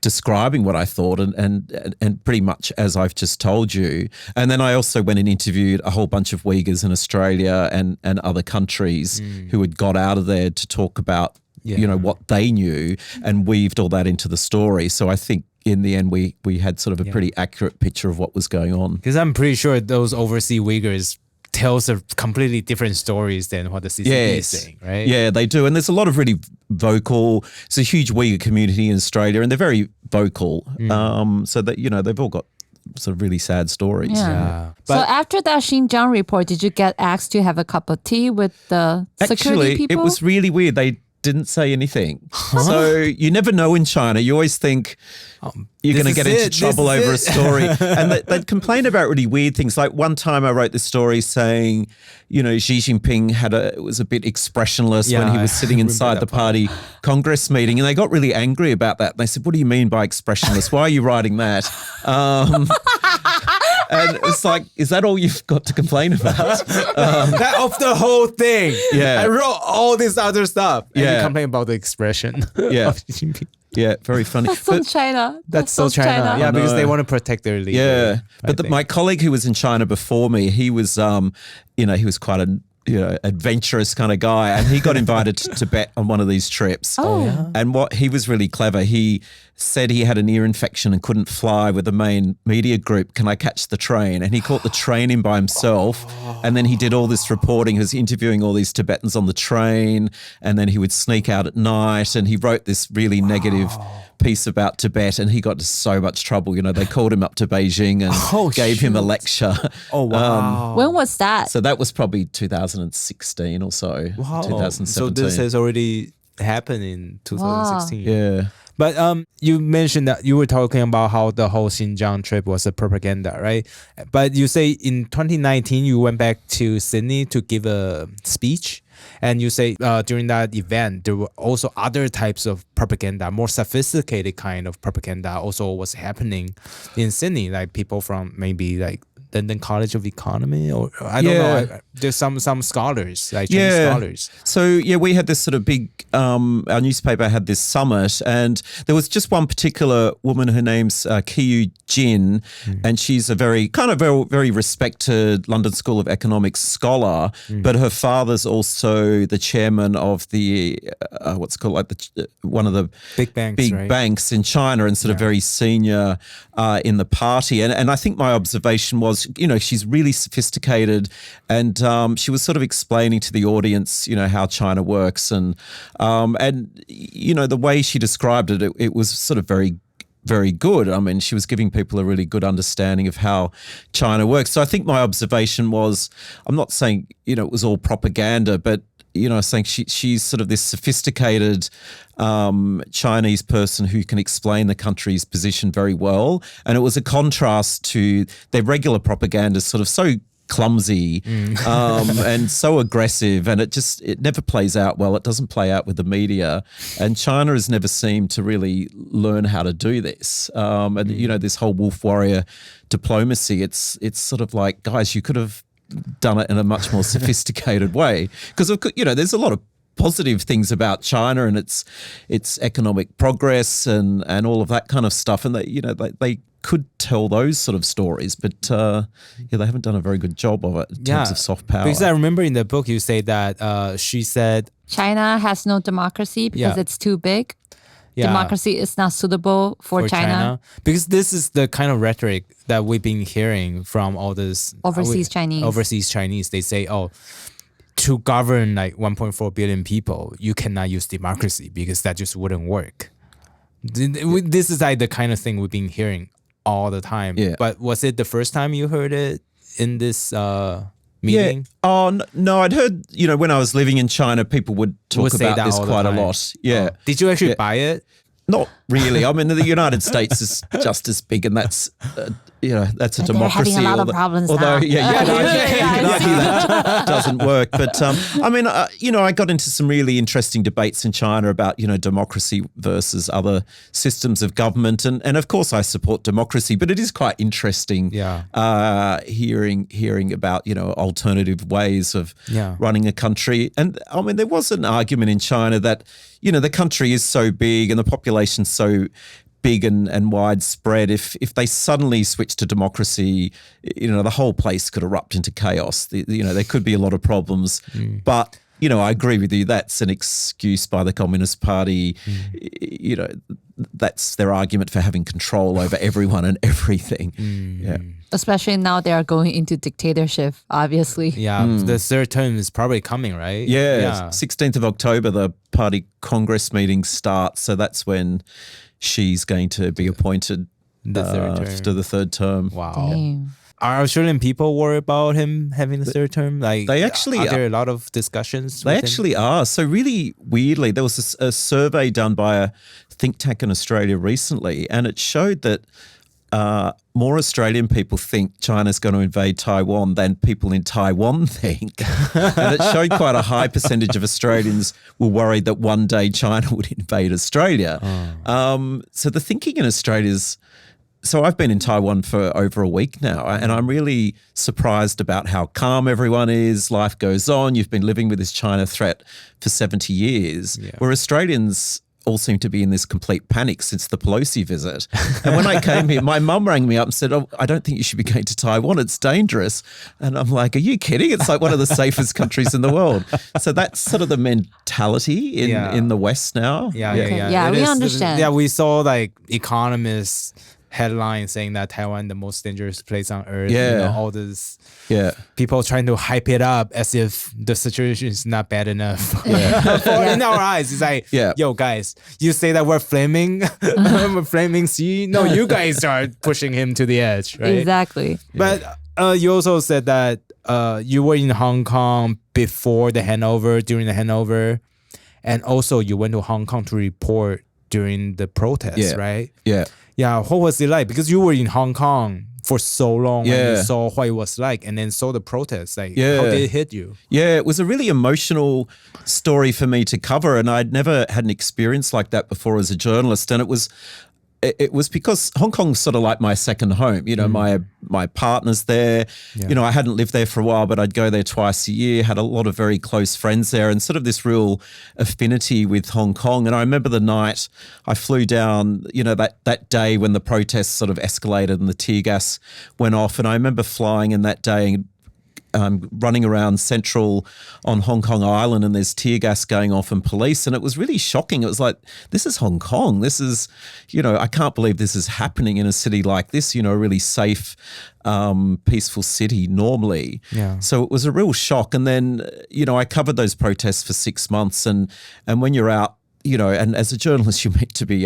describing what I thought and pretty much as I've just told you. And then I also went and interviewed a whole bunch of Uyghurs in Australia and other countries who had got out of there to talk about, what they knew, and weaved all that into the story. So I think in the end, we had sort of a pretty accurate picture of what was going on. Because I'm pretty sure those overseas Uyghurs tells a completely different stories than what the CCP is saying, right? Yeah, they do. And there's a lot of really vocal, it's a huge Uyghur community in Australia, and they're very vocal. So that, they've all got sort of really sad stories. Yeah. So after that Xinjiang report, did you get asked to have a cup of tea with the security people? It was really weird. They didn't say anything. So you never know in China. You always think you're going to get into trouble over a story. And they'd complain about really weird things. Like one time I wrote this story saying, Xi Jinping was a bit expressionless when he was sitting inside the party Congress meeting. And they got really angry about that. And they said, what do you mean by expressionless? Why are you writing that? And it's like, is that all you've got to complain about? That of the whole thing. Yeah. I wrote all this other stuff. And you Yeah. complain about the expression. Yeah. of Xi Jinping. Yeah, very funny. That's so China. That's so China. Yeah, because they want to protect their leader. Yeah, but my colleague who was in China before me, he was, he was quite a adventurous kind of guy, and he got invited to Tibet on one of these trips. And he was really clever. He said he had an ear infection and couldn't fly with the main media group. Can I catch the train? And he caught the train in by himself. And then he did all this reporting. He was interviewing all these Tibetans on the train, and then he would sneak out at night. And he wrote this really negative piece about Tibet, and he got into so much trouble. They called him up to Beijing and gave him a lecture. Oh, wow. When was that? So that was probably 2016 or so. Wow. 2017. So this has already happened in 2016. Yeah. But you mentioned that you were talking about how the whole Xinjiang trip was a propaganda, right? But you say in 2019 you went back to Sydney to give a speech. And you say during that event, there were also other types of propaganda, more sophisticated kind of propaganda also was happening in Sydney, like people from maybe like London College of Economy, or I don't know. There's some scholars, like Chinese scholars. So we had this sort of big. Our newspaper had this summit, and there was just one particular woman. Her name's Kiyu Jin, and she's a very respected London School of Economics scholar. But her father's also the chairman of the what's called like one of the big banks in China, and sort of very senior in the party. And I think my observation was, she's really sophisticated, and she was sort of explaining to the audience, how China works, and the way she described it, it was sort of very, very good. I mean, she was giving people a really good understanding of how China works. So I think my observation was, I'm not saying, it was all propaganda, but saying she's sort of this sophisticated Chinese person who can explain the country's position very well. And it was a contrast to their regular propaganda, sort of so clumsy and so aggressive, and it never plays out well. It doesn't play out with the media, and China has never seemed to really learn how to do this. And this whole wolf warrior diplomacy, it's sort of like, guys, you could have done it in a much more sophisticated way, because there's a lot of positive things about China and its economic progress and all of that kind of stuff, and they could tell those sort of stories, but they haven't done a very good job of it in terms of soft power. Because I remember in the book you say that she said China has no democracy because it's too big. Democracy is not suitable for China. Because this is the kind of rhetoric that we've been hearing from all this overseas Chinese. They say, to govern like 1.4 billion people, you cannot use democracy because that just wouldn't work. This is like the kind of thing we've been hearing all the time. Yeah. But was it the first time you heard it in this meeting? Yeah. Oh, no, I'd heard, when I was living in China, people would talk about this quite a lot. Yeah. Oh. Did you actually buy it? Not really. I mean, the United States is just as big, and that's that's a democracy. They're having a lot of problems although, now. you can argue that doesn't work. But I mean, I got into some really interesting debates in China about democracy versus other systems of government, and of course I support democracy, but it is quite interesting hearing about alternative ways of running a country. And I mean, there was an argument in China that the country is so big and the population's so big and widespread. If they suddenly switch to democracy, the whole place could erupt into chaos. There could be a lot of problems. But I agree with you. That's an excuse by the Communist Party. That's their argument for having control over everyone and everything. Yeah. Especially now they are going into dictatorship, obviously. Yeah, the third term is probably coming, right? Yeah. 16th of October, the party Congress meeting starts. So that's when she's going to be appointed to the third term. Wow. Damn. Are Australian people worried about him having the third term? Like, they actually are there a lot of discussions? They actually are. So really weirdly, there was a survey done by a think tank in Australia recently, and it showed that more Australian people think China's going to invade Taiwan than people in Taiwan think. And it showed quite a high percentage of Australians were worried that one day China would invade Australia. So the thinking in Australia is, so I've been in Taiwan for over a week now, and I'm really surprised about how calm everyone is. Life goes on. You've been living with this China threat for 70 years, where Australians all seem to be in this complete panic since the Pelosi visit. And when I came here, my mum rang me up and said, I don't think you should be going to Taiwan. It's dangerous. And I'm like, are you kidding? It's like one of the safest countries in the world. So that's sort of the mentality in the West now. Yeah, we understand. Yeah, we saw like economists headline saying that Taiwan the most dangerous place on earth. All this people trying to hype it up as if the situation is not bad enough. In our eyes, it's like, yo guys, you say that we're flaming sea. No, you guys are pushing him to the edge, right? Exactly. But you also said that you were in Hong Kong before the handover, during the handover, and also you went to Hong Kong to report during the protests, right? Yeah, what was it like? Because you were in Hong Kong for so long and you saw what it was like, and then saw the protests. Like, how did it hit you? Yeah, it was a really emotional story for me to cover, and I'd never had an experience like that before as a journalist. And it was it was because Hong Kong's sort of like my second home. You know, my partner's there. Yeah. You know, I hadn't lived there for a while, but I'd go there twice a year, had a lot of very close friends there, and sort of this real affinity with Hong Kong. And I remember the night I flew down, you know, that day when the protests sort of escalated and the tear gas went off. And I remember flying in that day, running around central on Hong Kong Island, and there's tear gas going off and police. And it was really shocking. It was like, this is Hong Kong. This is, you know, I can't believe this is happening in a city like this, you know, a really safe, peaceful city normally. Yeah. So it was a real shock. And then, you know, I covered those protests for 6 months. And when you're out, you know, and as a journalist, you're meant to be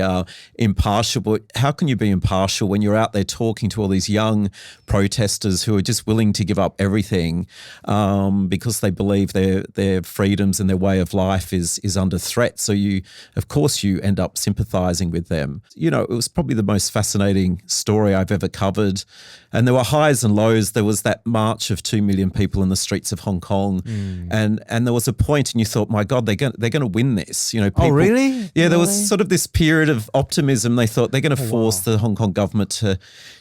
impartial, but how can you be impartial when you're out there talking to all these young protesters who are just willing to give up everything because they believe their freedoms and their way of life is under threat? So of course, you end up sympathising with them. You know, it was probably the most fascinating story I've ever covered. And there were highs and lows. There was that march of 2 million people in the streets of Hong Kong, and there was a point, and you thought, my God, they're going to win this. You know, people, really? Yeah, there was sort of this period of optimism. They thought they're going to force the Hong Kong government to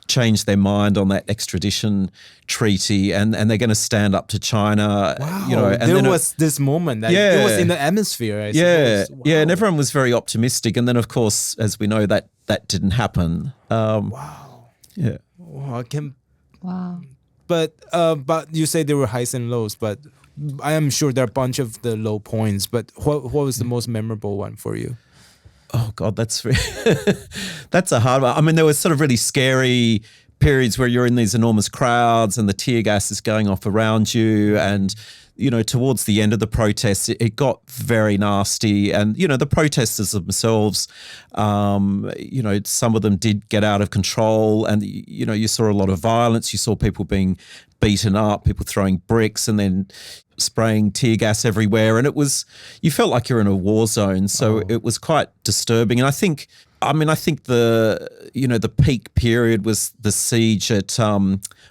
change their mind on that extradition treaty, and they're going to stand up to China. Wow. You know, and there then was this moment that it was in the atmosphere. I suppose. Wow. Yeah, and everyone was very optimistic. And then, of course, as we know, that didn't happen. Wow. Yeah. Wow, I can. Wow. But you say there were highs and lows, but I am sure there are a bunch of the low points. But what was the most memorable one for you? Oh God, that's a hard one. I mean, there was sort of really scary periods where you're in these enormous crowds and the tear gas is going off around you, and you know, towards the end of the protests, it got very nasty. And, you know, the protesters themselves, you know, some of them did get out of control. And, you know, you saw a lot of violence. You saw people being beaten up, people throwing bricks and then spraying tear gas everywhere. And you felt like you're in a war zone. So it was quite disturbing. And I think the peak period was the siege at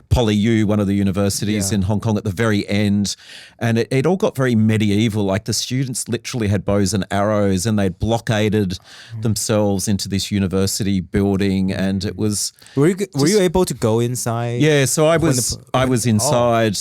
PolyU, one of the universities in Hong Kong, at the very end. And it all got very medieval. Like the students literally had bows and arrows and they'd blockaded themselves into this university building. And it was... Were you able to go inside? Yeah, so I was inside,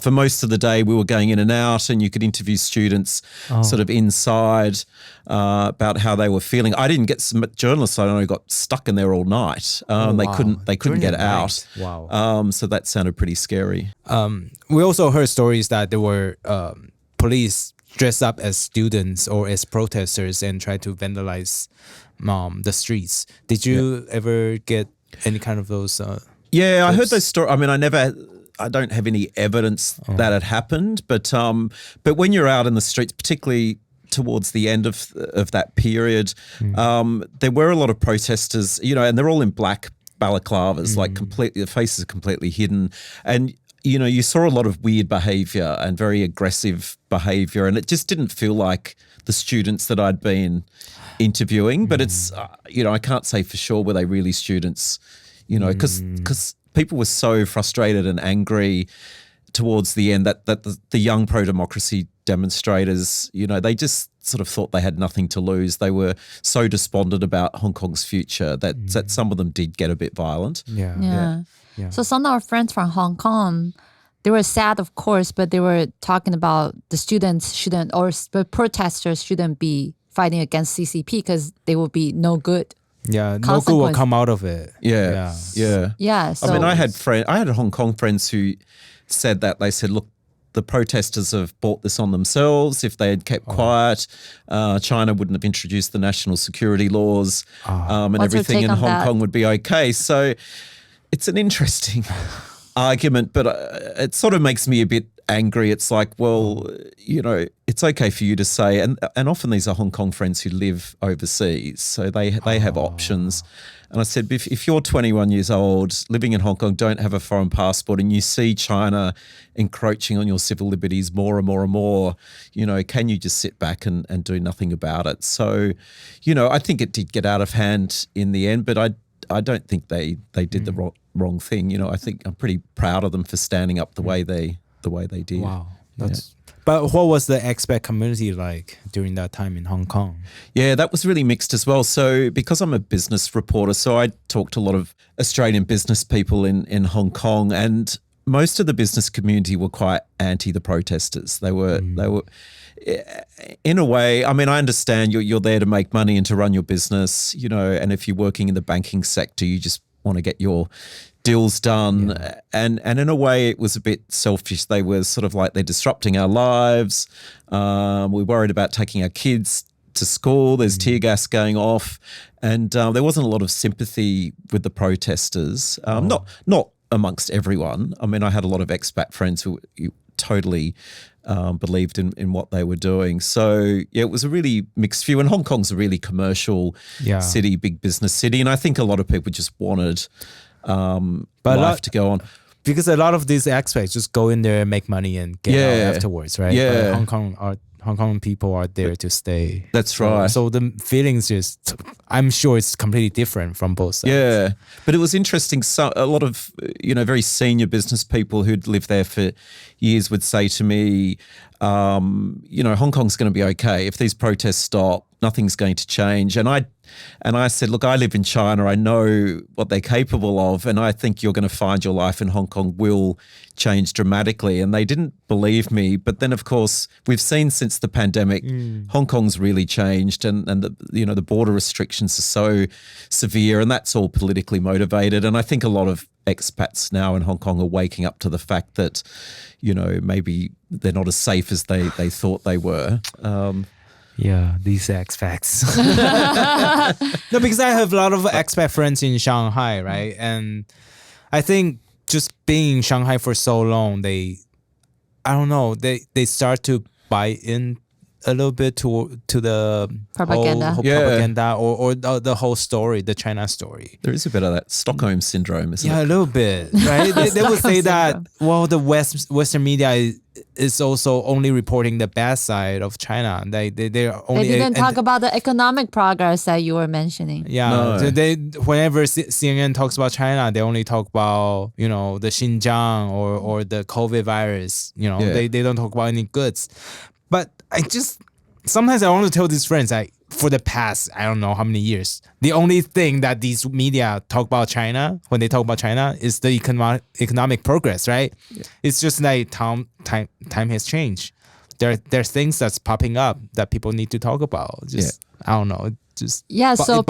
for most of the day. We were going in and out, and you could interview students sort of inside about how they were feeling. I didn't get some journalists. I don't know, got stuck in there all night. They couldn't get out. Wow. So that sounded pretty scary. We also heard stories that there were police dressed up as students or as protesters and tried to vandalize the streets. Did you ever get any kind of those? I heard those stories. I mean, I don't have any evidence that it happened, but when you're out in the streets, particularly towards the end of that period, there were a lot of protesters, you know, and they're all in black balaclavas, like completely, the faces are completely hidden. And, you know, you saw a lot of weird behavior and very aggressive behavior, and it just didn't feel like the students that I'd been interviewing. But it's, you know, I can't say for sure were they really students, you know, because people were so frustrated and angry towards the end that the young pro-democracy demonstrators, you know, they just sort of thought they had nothing to lose. They were so despondent about Hong Kong's future that some of them did get a bit violent. Yeah. So some of our friends from Hong Kong, they were sad, of course, but they were talking about the students shouldn't, or the protesters shouldn't be fighting against CCP because they will be no good. Yeah, no good will come out of it. Yeah. So, I mean, I had Hong Kong friends who said that. They said, look, the protesters have brought this on themselves. If they had kept quiet, China wouldn't have introduced the national security laws, and everything in Hong Kong would be okay. So it's an interesting argument, but it sort of makes me a bit angry. It's like, well, you know, it's okay for you to say, and often these are Hong Kong friends who live overseas, so they have options. And I said, if you're 21 years old, living in Hong Kong, don't have a foreign passport, and you see China encroaching on your civil liberties more and more and more, you know, can you just sit back and do nothing about it? So, you know, I think it did get out of hand in the end, but I don't think they did the wrong thing. You know, I think I'm pretty proud of them for standing up the way they did. Wow. But what was the expat community like during that time in Hong Kong? Yeah, that was really mixed as well. So because I'm a business reporter, so I talked to a lot of Australian business people in Hong Kong, and most of the business community were quite anti the protesters. They were in a way, I mean, I understand you're there to make money and to run your business, you know, and if you're working in the banking sector, you just want to get your deals done. Yeah. And in a way it was a bit selfish. They were sort of like, they're disrupting our lives. We're worried about taking our kids to school. There's tear gas going off. And there wasn't a lot of sympathy with the protesters. Not amongst everyone. I mean, I had a lot of expat friends who totally believed in what they were doing. So, yeah, it was a really mixed view. And Hong Kong's a really commercial city, big business city. And I think a lot of people just wanted life to go on. Because a lot of these expats just go in there and make money and get out afterwards, right? Yeah. But Hong Kong people are there to stay. That's right. So the feelings just, I'm sure it's completely different from both sides. Yeah. But it was interesting. So a lot of, you know, very senior business people who'd lived there for years would say to me, you know, Hong Kong's going to be okay. If these protests stop, nothing's going to change. And I said, look, I live in China. I know what they're capable of. And I think you're going to find your life in Hong Kong will change dramatically. And they didn't believe me. But then, of course, we've seen since the pandemic, Hong Kong's really changed. And the border restrictions are so severe. And that's all politically motivated. And I think a lot of expats now in Hong Kong are waking up to the fact that, you know, maybe they're not as safe as they thought they were. Yeah, these expats. No, because I have a lot of expat friends in Shanghai, right? And I think just being in Shanghai for so long, they start to buy in a little bit to the propaganda, whole propaganda or the whole story, the China story. There is a bit of that Stockholm syndrome, isn't it? Yeah, a little bit, right? they would say that, well, the Western media is also only reporting the bad side of China. They didn't talk about the economic progress that you were mentioning. Yeah, no. So whenever CNN talks about China, they only talk about, you know, the Xinjiang or the COVID virus. You know, they don't talk about any goods. But sometimes I want to tell these friends, for the past, I don't know how many years, the only thing that these media talk about China, when they talk about China, is the economic progress, right? Yeah. It's just like time has changed. There are things that's popping up that people need to talk about. I don't know. So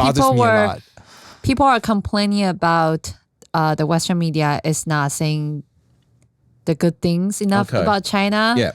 people are complaining about the Western media is not saying the good things enough about China. Yeah.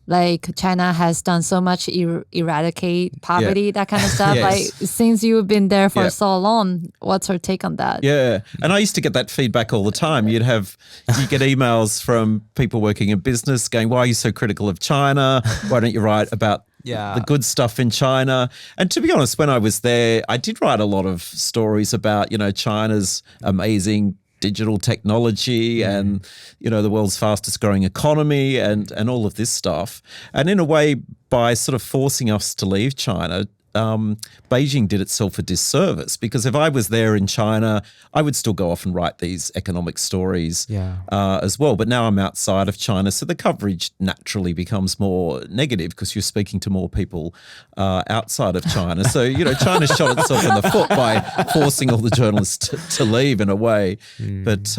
Like China has done so much eradicate poverty, that kind of stuff. Yes. Like since you've been there for so long, what's her take on that? Yeah, and I used to get that feedback all the time. You get emails from people working in business going, "Why are you so critical of China? Why don't you write about the good stuff in China?" And to be honest, when I was there, I did write a lot of stories about, you know, China's amazing digital technology and, you know, the world's fastest growing economy and all of this stuff. And in a way, by sort of forcing us to leave China, Beijing did itself a disservice, because if I was there in China, I would still go off and write these economic stories as well. But now I'm outside of China, so the coverage naturally becomes more negative because you're speaking to more people outside of China. So, you know, China shot itself in the foot by forcing all the journalists to leave in a way. But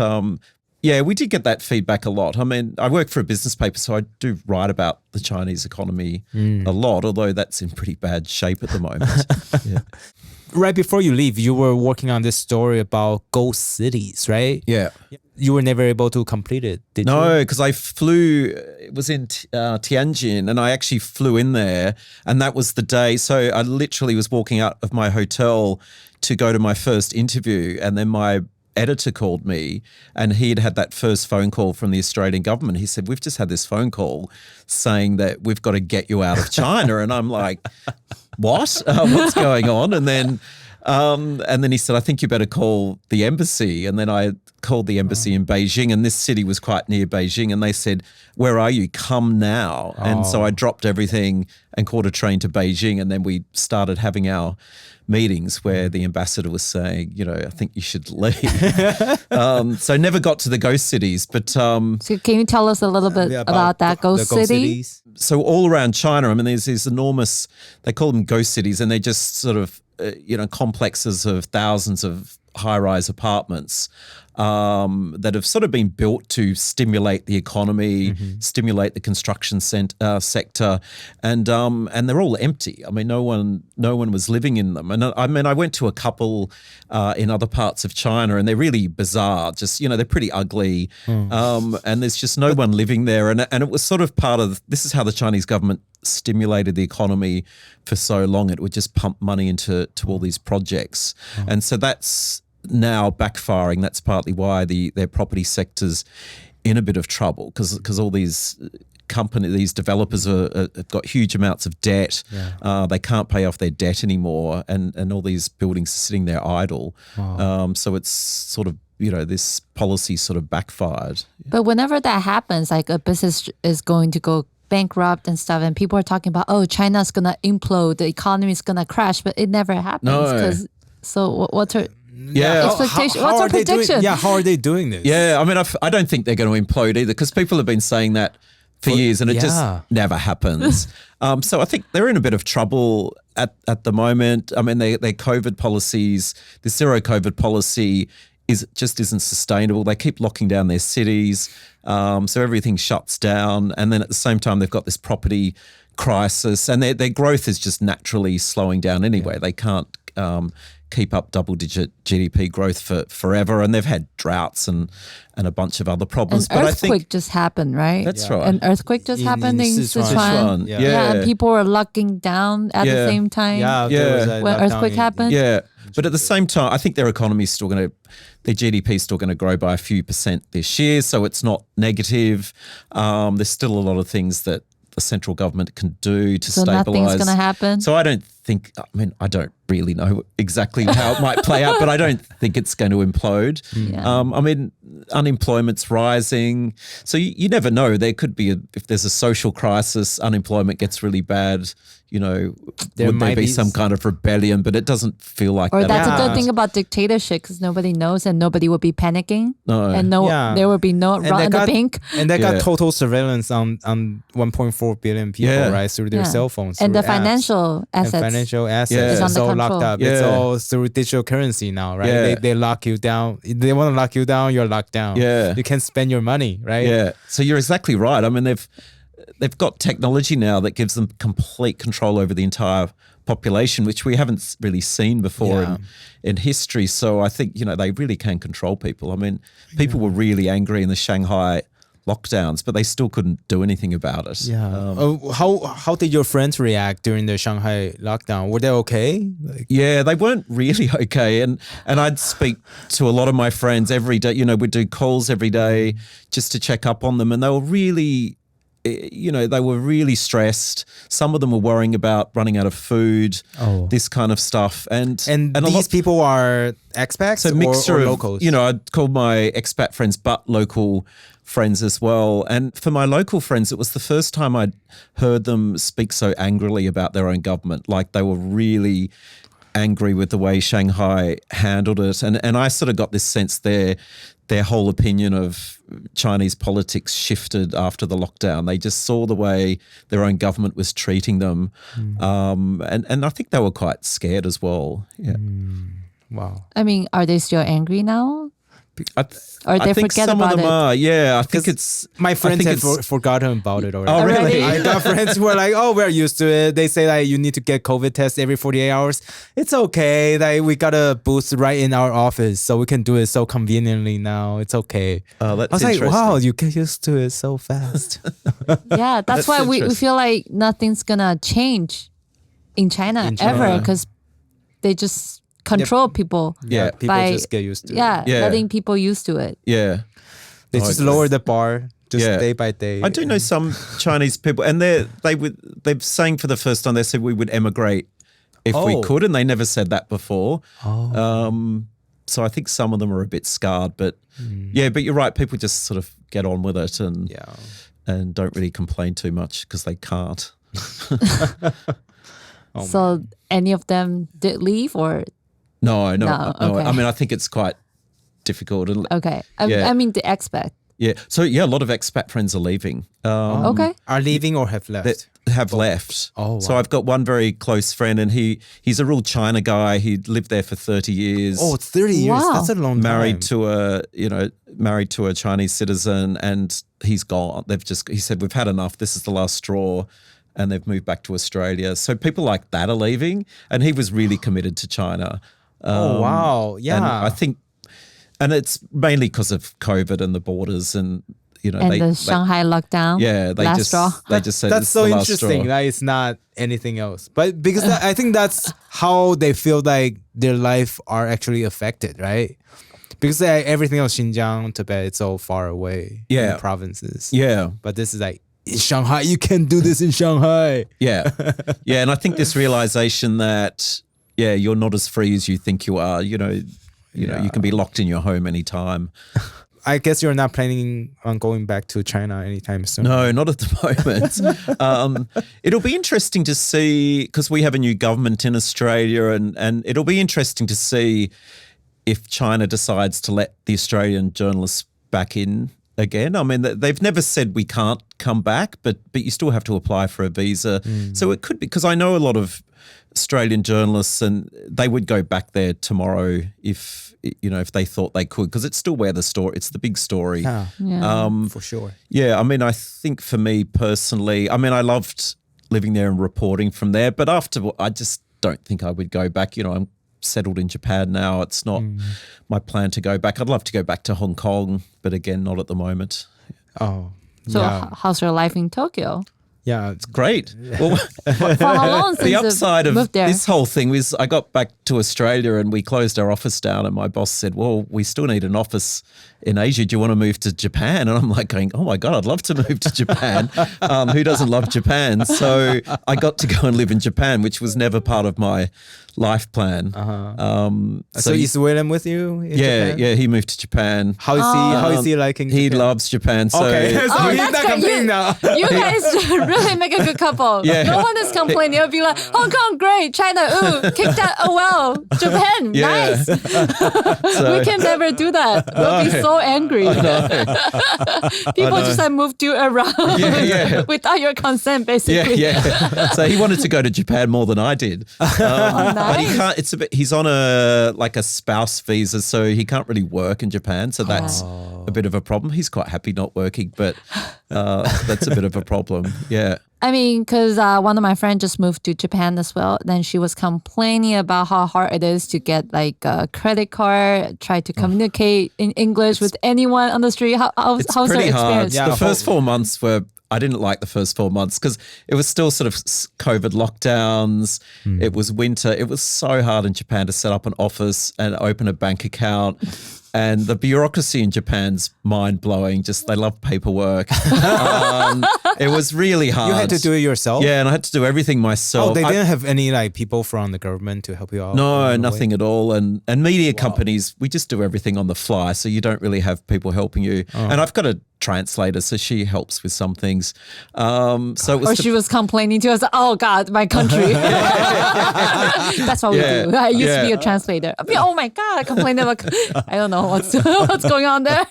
yeah, we did get that feedback a lot. I mean, I work for a business paper, so I do write about the Chinese economy a lot, although that's in pretty bad shape at the moment. Right before you leave, you were working on this story about ghost cities, right? Yeah. You were never able to complete it, did you? No, because I flew, it was in Tianjin, and I actually flew in there, and that was the day. So I literally was walking out of my hotel to go to my first interview, and then my editor called me, and he'd had that first phone call from the Australian government. He said, "We've just had this phone call saying that we've got to get you out of China." And I'm like, what? What's going on? And then And then he said, I think you better call the embassy. And then I called the embassy in Beijing, and this city was quite near Beijing. And they said, where are you? Come now. And so I dropped everything and caught a train to Beijing. And then we started having our meetings where the ambassador was saying, I think you should leave. So never got to the ghost cities. But So can you tell us a little bit about that ghost city? So all around China, I mean, there's these enormous, they call them ghost cities, and they're just sort of, complexes of thousands of high-rise apartments that have sort of been built to stimulate the economy, stimulate the construction sector, and they're all empty. I mean, no one was living in them. And I went to a couple in other parts of China, and they're really bizarre. Just they're pretty ugly, and there's just no one living there. And it was sort of part of this is how the Chinese government stimulated the economy for so long. It would just pump money into all these projects, and so that's now backfiring. That's partly why their property sector's in a bit of trouble because all these these developers have got huge amounts of debt. They can't pay off their debt anymore, and all these buildings are sitting there idle. So it's sort of this policy sort of backfired. But whenever that happens, like a business is going to go bankrupt and stuff, and people are talking about, China's gonna implode, the economy is gonna crash, but it never happens. So what's her expectation? What's her prediction? How are they doing this? Yeah, I mean, I don't think they're going to implode either because people have been saying that for years, and it just never happens. So I think they're in a bit of trouble at the moment. I mean, their COVID policies, the zero COVID policy isn't sustainable. They keep locking down their cities, so everything shuts down. And then at the same time, they've got this property crisis, and their growth is just naturally slowing down anyway. They can't keep up double-digit GDP growth for forever, and they've had droughts and a bunch of other problems. An earthquake just happened, right? That's right. An earthquake just happened in Sichuan. Yeah, and people were locking down at the same time. When earthquake happened. Yeah, but at the same time, I think their economy is still going to, their GDP is still going to grow by a few percent this year, so it's not negative. There's still a lot of things that the central government can do to stabilise. So nothing's going to happen? So I don't really know exactly how it might play out, but I don't think it's going to implode. I mean, unemployment's rising. So you never know. There could be, if there's a social crisis, unemployment gets really bad, would there be some kind of rebellion? But it doesn't feel like that. Or that's a good thing about dictatorship because nobody knows and nobody will be panicking. And there will be no run in the bank. And they got total surveillance on 1.4 billion people, right, through their cell phones. And the financial assets. It's all locked up. It's all through digital currency now, right? They lock you down. They want to lock you down, you're locked down. You can't spend your money, right? Yeah. So you're exactly right. I mean, they've got technology now that gives them complete control over the entire population, which we haven't really seen before in history. So I think, they really can control people. I mean, people were really angry in the Shanghai lockdowns, but they still couldn't do anything about it. How did your friends react during the Shanghai lockdown? Were they okay? They weren't really okay. And I'd speak to a lot of my friends every day. We'd do calls every day just to check up on them. And they were really, they were really stressed. Some of them were worrying about running out of food, this kind of stuff. And these people are expats, so mixture or of locals? I'd call my expat friends, but local friends as well. And for my local friends, it was the first time I'd heard them speak so angrily about their own government. Like they were really angry with the way Shanghai handled it. And I sort of got this sense their whole opinion of Chinese politics shifted after the lockdown. They just saw the way their own government was treating them. And I think they were quite scared as well. Wow. I mean, are they still angry now? Or they I think forget some about of them it? are. Yeah, I think it's... My friends have forgotten about it already. Oh, really? I got friends who are like, we're used to it. They say like you need to get COVID test every 48 hours. It's okay. Like we got a booth right in our office, so we can do it so conveniently now. It's okay. Oh, that's I was interesting. like, wow, you get used to it so fast. That's why we feel like nothing's gonna change in China ever because they just control people. People just get used to it. Letting people used to it. They just lower the bar just day by day. I do know some Chinese people, and they're saying for the first time, they said we would emigrate if we could, and they never said that before. So I think some of them are a bit scarred, but but you're right. People just sort of get on with it and don't really complain too much because they can't. So any of them did leave or? No. Okay. I mean, I think it's quite difficult. Okay. I mean, the expat. Yeah. So, a lot of expat friends are leaving. Okay. Are leaving or have left? That have left. Oh, wow. So I've got one very close friend, and he's a real China guy. He lived there for 30 years. Oh, it's 30 years. Wow. That's a long time. Married to a Chinese citizen, and he's gone. He said, we've had enough. This is the last straw. And they've moved back to Australia. So people like that are leaving. And he was really committed to China. Oh, wow. Yeah. And I think, and it's mainly because of COVID and the borders and, the Shanghai lockdown. Yeah. They just said that's so interesting. Like, it's not anything else. But because I think that's how they feel like their life are actually affected, right? Because everything else, Xinjiang, Tibet, it's all far away. In the provinces. Yeah. But this is like, in Shanghai, you can't do this in Shanghai. Yeah. Yeah. And I think this realization that, you're not as free as you think you are. You can be locked in your home anytime. I guess you're not planning on going back to China anytime soon. No, not at the moment. It'll be interesting to see, because we have a new government in Australia, and it'll be interesting to see if China decides to let the Australian journalists back in again. I mean, they've never said we can't come back, but you still have to apply for a visa. So it could be, because I know a lot of Australian journalists, and they would go back there tomorrow if they thought they could, because it's still where it's the big story. Yeah. For sure. Yeah, I mean, I think for me personally, I mean, I loved living there and reporting from there, but I just don't think I would go back. I'm settled in Japan now. It's not my plan to go back. I'd love to go back to Hong Kong, but again, not at the moment. Oh. So how's your life in Tokyo? Yeah, It's great. Well, For how long since the upside you've of moved there? this whole thing was I got back to Australia and we closed our office down, and my boss said, well, we still need an office in Asia. Do you want to move to Japan? And I'm like going, oh my God, I'd love to move to Japan. Who doesn't love Japan? So I got to go and live in Japan, which was never part of my life plan. So is William with you in Japan? Yeah, he moved to Japan. How is he liking He Japan? loves Japan. So Okay, so he's that's not good. complaining now. You guys really make a good couple. Yeah. No one is complaining. It'll be like, Hong Kong, great. China, ooh, kick that. Oh, well. Japan, Yeah. nice. So- We can never do that. We'll be so angry. People just like moved you around Yeah. without your consent, basically. Yeah. So he wanted to go to Japan more than I did. But he can't. He's on a spouse visa, so he can't really work in Japan. So that's a bit of a problem. He's quite happy not working, but that's a bit of a problem. Yeah. I mean, because one of my friends just moved to Japan as well. Then she was complaining about how hard it is to get like a credit card, try to communicate in English with anyone on the street. How's her pretty experience? hard. Yeah. The first 4 months I didn't like the first 4 months because it was still sort of COVID lockdowns. It was winter. It was so hard in Japan to set up an office and open a bank account. And the bureaucracy in Japan's mind-blowing. Just they love paperwork. It was really hard. You had to do it yourself? Yeah, and I had to do everything myself. Oh, they didn't have any like people from the government to help you out? No, nothing at all. And media companies, we just do everything on the fly. So you don't really have people helping you. And I've got a translator, so she helps with some things. So it was Or she was complaining to us, oh God, my country. That's what we do. I used to be a translator. I mean, oh my God, I complained about, I don't know what's going on there.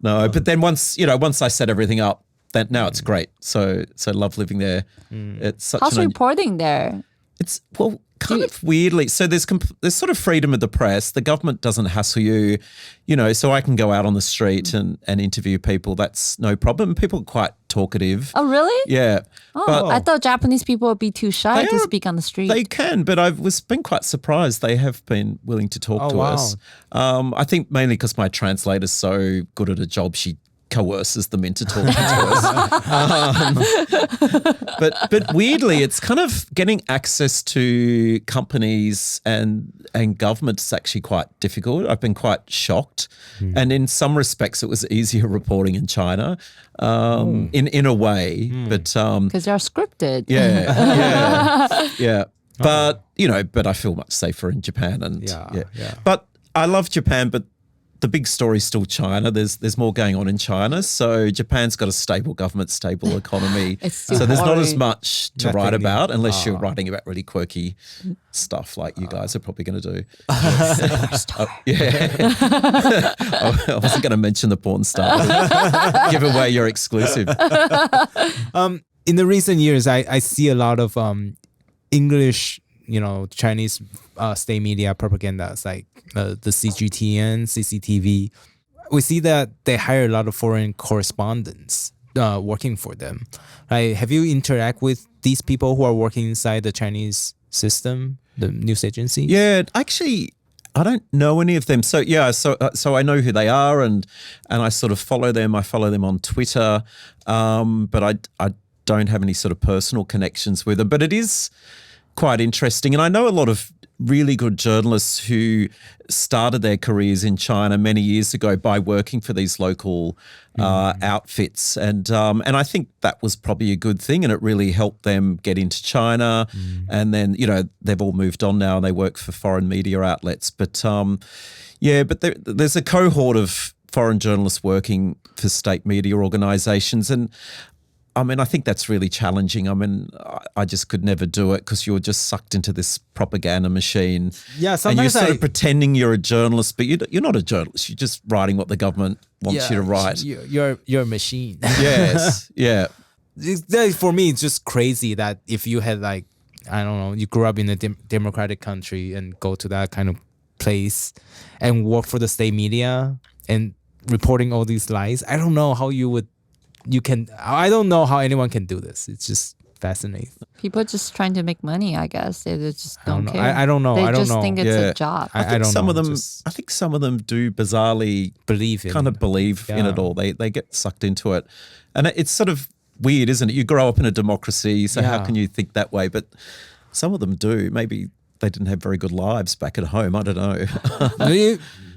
No, but then once I set everything up, then now it's great. So I love living there. It's such How's reporting there? It's kind of weirdly. So there's sort of freedom of the press. The government doesn't hassle you, so I can go out on the street and interview people. That's no problem. People are quite talkative. Oh, really? Yeah. Oh, I thought Japanese people would be too shy to speak on the street. They can, but I've been quite surprised. They have been willing to talk to us. I think mainly because my translator's so good at a job, she coerces them into talking to us. But weirdly, it's kind of getting access to companies and government is actually quite difficult. I've been quite shocked. And in some respects, it was easier reporting in China in a way. But because they're scripted. yeah. But, but I feel much safer in Japan. And Yeah. But I love Japan, but the big story is still China. There's more going on in China. So Japan's got a stable government, stable economy. So there's not as much to write about unless you're writing about really quirky stuff like you guys are probably going to do. Yeah. I wasn't going to mention the porn star. Give away your exclusive. In the recent years, I see a lot of English, Chinese state media propagandas like the CGTN, CCTV. We see that they hire a lot of foreign correspondents working for them. Have you interact with these people who are working inside the Chinese system, the news agency? Yeah, actually, I don't know any of them. So so I know who they are, and I sort of follow them. I follow them on Twitter, but I don't have any sort of personal connections with them. But it is quite interesting, and I know a lot of really good journalists who started their careers in China many years ago by working for these local outfits, and I think that was probably a good thing, and it really helped them get into China. And then they've all moved on now, and they work for foreign media outlets. But but there's a cohort of foreign journalists working for state media organisations, and I think that's really challenging. I just could never do it because you're just sucked into this propaganda machine. Yeah, and sometimes you're sort of pretending you're a journalist, but you're not a journalist. You're just writing what the government wants you to write. You're a machine. Yes, yeah. For me, it's just crazy that if you had I don't know, you grew up in a democratic country and go to that kind of place and work for the state media and reporting all these lies. I don't know how I don't know how anyone can do this. It's just fascinating. People just trying to make money, I guess. They just don't care. I don't know. They just think it's a job. I think some of them do bizarrely believe in it all. They get sucked into it. And it's sort of weird, isn't it? You grow up in a democracy, so how can you think that way? But some of them do. Maybe they didn't have very good lives back at home. I don't know.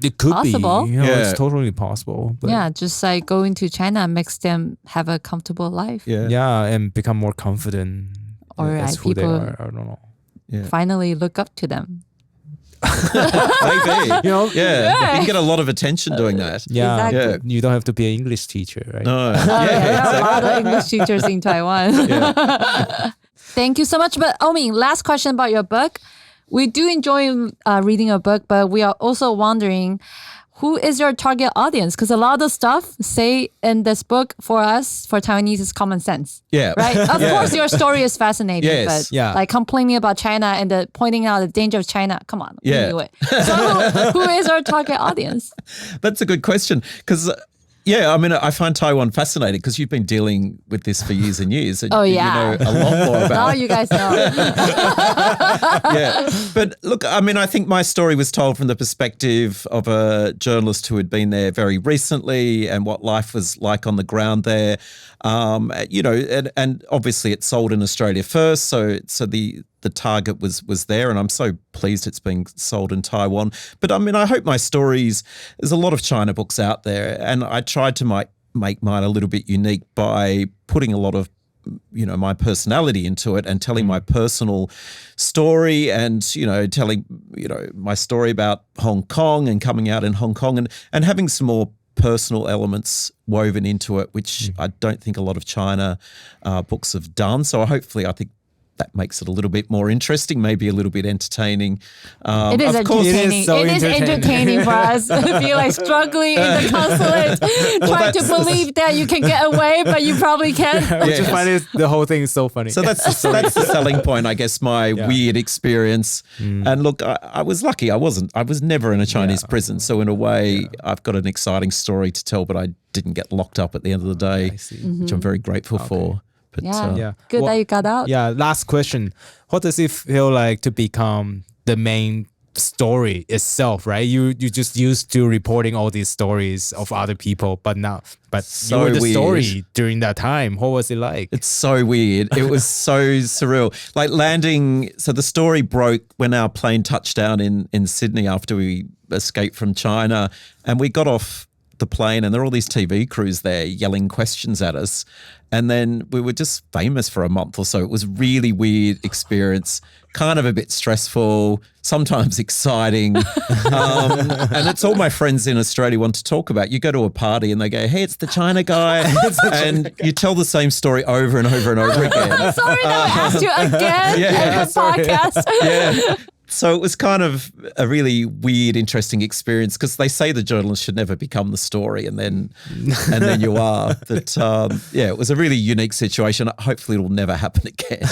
It could possible. be. It's totally possible. But just like going to China makes them have a comfortable life. Yeah, and become more confident. Or as who they are. I don't know. Finally look up to them. Maybe. You can get a lot of attention doing that. Yeah, exactly. You don't have to be an English teacher, right? No. There are a lot of English teachers in Taiwan. Thank you so much. But Omi, last question about your book. We do enjoy reading a book, but we are also wondering, who is your target audience? Because a lot of the stuff say in this book for us, for Taiwanese, is common sense. Yeah. Right? Of course, your story is fascinating, Yes. but like complaining about China and pointing out the danger of China, come on. Yeah. Anyway. So who is our target audience? That's a good question because I find Taiwan fascinating because you've been dealing with this for years and years. And you know a lot more about Now you guys know. But look, I think my story was told from the perspective of a journalist who had been there very recently and what life was like on the ground there. And obviously it sold in Australia first, so the target was there, and I'm so pleased it's being sold in Taiwan. But I hope my stories, there's a lot of China books out there, and I tried to make mine a little bit unique by putting a lot of my personality into it and telling my personal story and, telling, my story about Hong Kong and coming out in Hong Kong and having some more personal elements woven into it, which I don't think a lot of China books have done. So hopefully I think that makes it a little bit more interesting, maybe a little bit entertaining. It is entertaining. It is entertaining for us. If you're struggling in the consulate, trying to believe that you can get away, but you probably can't. Which is funny. The whole thing is so funny. So that's the selling point, I guess, my weird experience. And look, I was lucky. I was never in a Chinese prison. So in a way, I've got an exciting story to tell, but I didn't get locked up at the end of the day, which I'm very grateful for. But, good that you got out. Yeah, last question. What does it feel like to become the main story itself, right? You just used to reporting all these stories of other people, but you were the story during that time. What was it like? It's so weird. It was so surreal. Like landing, so the story broke when our plane touched down in Sydney after we escaped from China, and we got off the plane, and there are all these TV crews there yelling questions at us. And then we were just famous for a month or so. It was a really weird experience, kind of a bit stressful, sometimes exciting. And it's all my friends in Australia want to talk about. You go to a party and they go, hey, it's the China guy. And you tell the same story over and over and over again. I'm sorry that I asked you again in the podcast. Yeah. So it was kind of a really weird, interesting experience because they say the journalist should never become the story, and then you are. But it was a really unique situation. Hopefully, it will never happen again.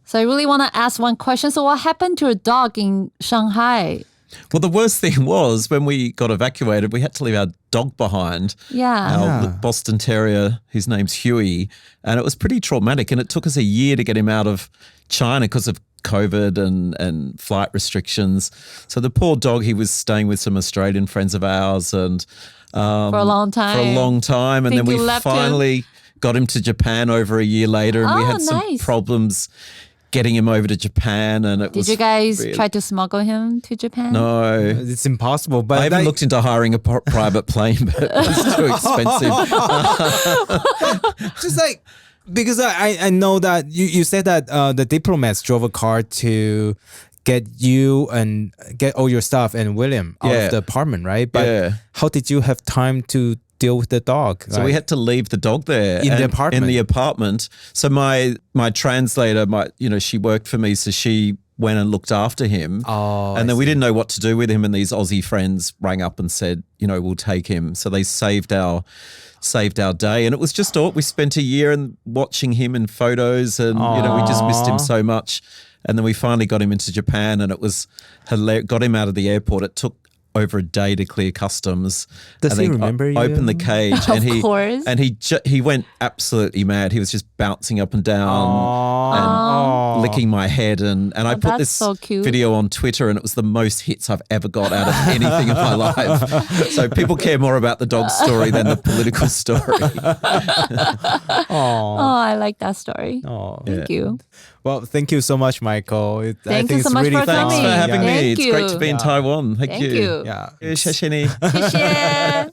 So I really want to ask one question. So what happened to your dog in Shanghai? Well, the worst thing was when we got evacuated, we had to leave our dog behind. Yeah. Our Boston Terrier, his name's Huey, and it was pretty traumatic. And it took us a year to get him out of China because of COVID and flight restrictions. So the poor dog, he was staying with some Australian friends of ours and for a long time. And then we finally got him to Japan over a year later, and we had some problems getting him over to Japan. And did you guys try to smuggle him to Japan? No. It's impossible. But I even looked into hiring a private plane, but it was too expensive. Just like, because I know that you said that the diplomats drove a car to get you and get all your stuff and William out of the apartment, right? But how did you have time to deal with the dog? So we had to leave the dog there in the apartment. So my translator, she worked for me, so she went and looked after him. And then we didn't know what to do with him, and these Aussie friends rang up and said, we'll take him. So they saved our day, and it was just we spent a year and watching him in photos, and we just missed him so much. And then we finally got him into Japan, and it was hilarious. Got him out of the airport. It took over a day to clear customs. Does he remember you? Opened the cage, and he went absolutely mad. He was just bouncing up and down and licking my head, and I put this video on Twitter, and it was the most hits I've ever got out of anything in my life. So people care more about the dog story than the political story. I like that story. Thank you. Well, thank you so much, Michael. Thank you so much for coming. Thanks for having me. Thank it's you. great to be in Taiwan. Thank you. You. Yeah. 谢谢你。谢谢。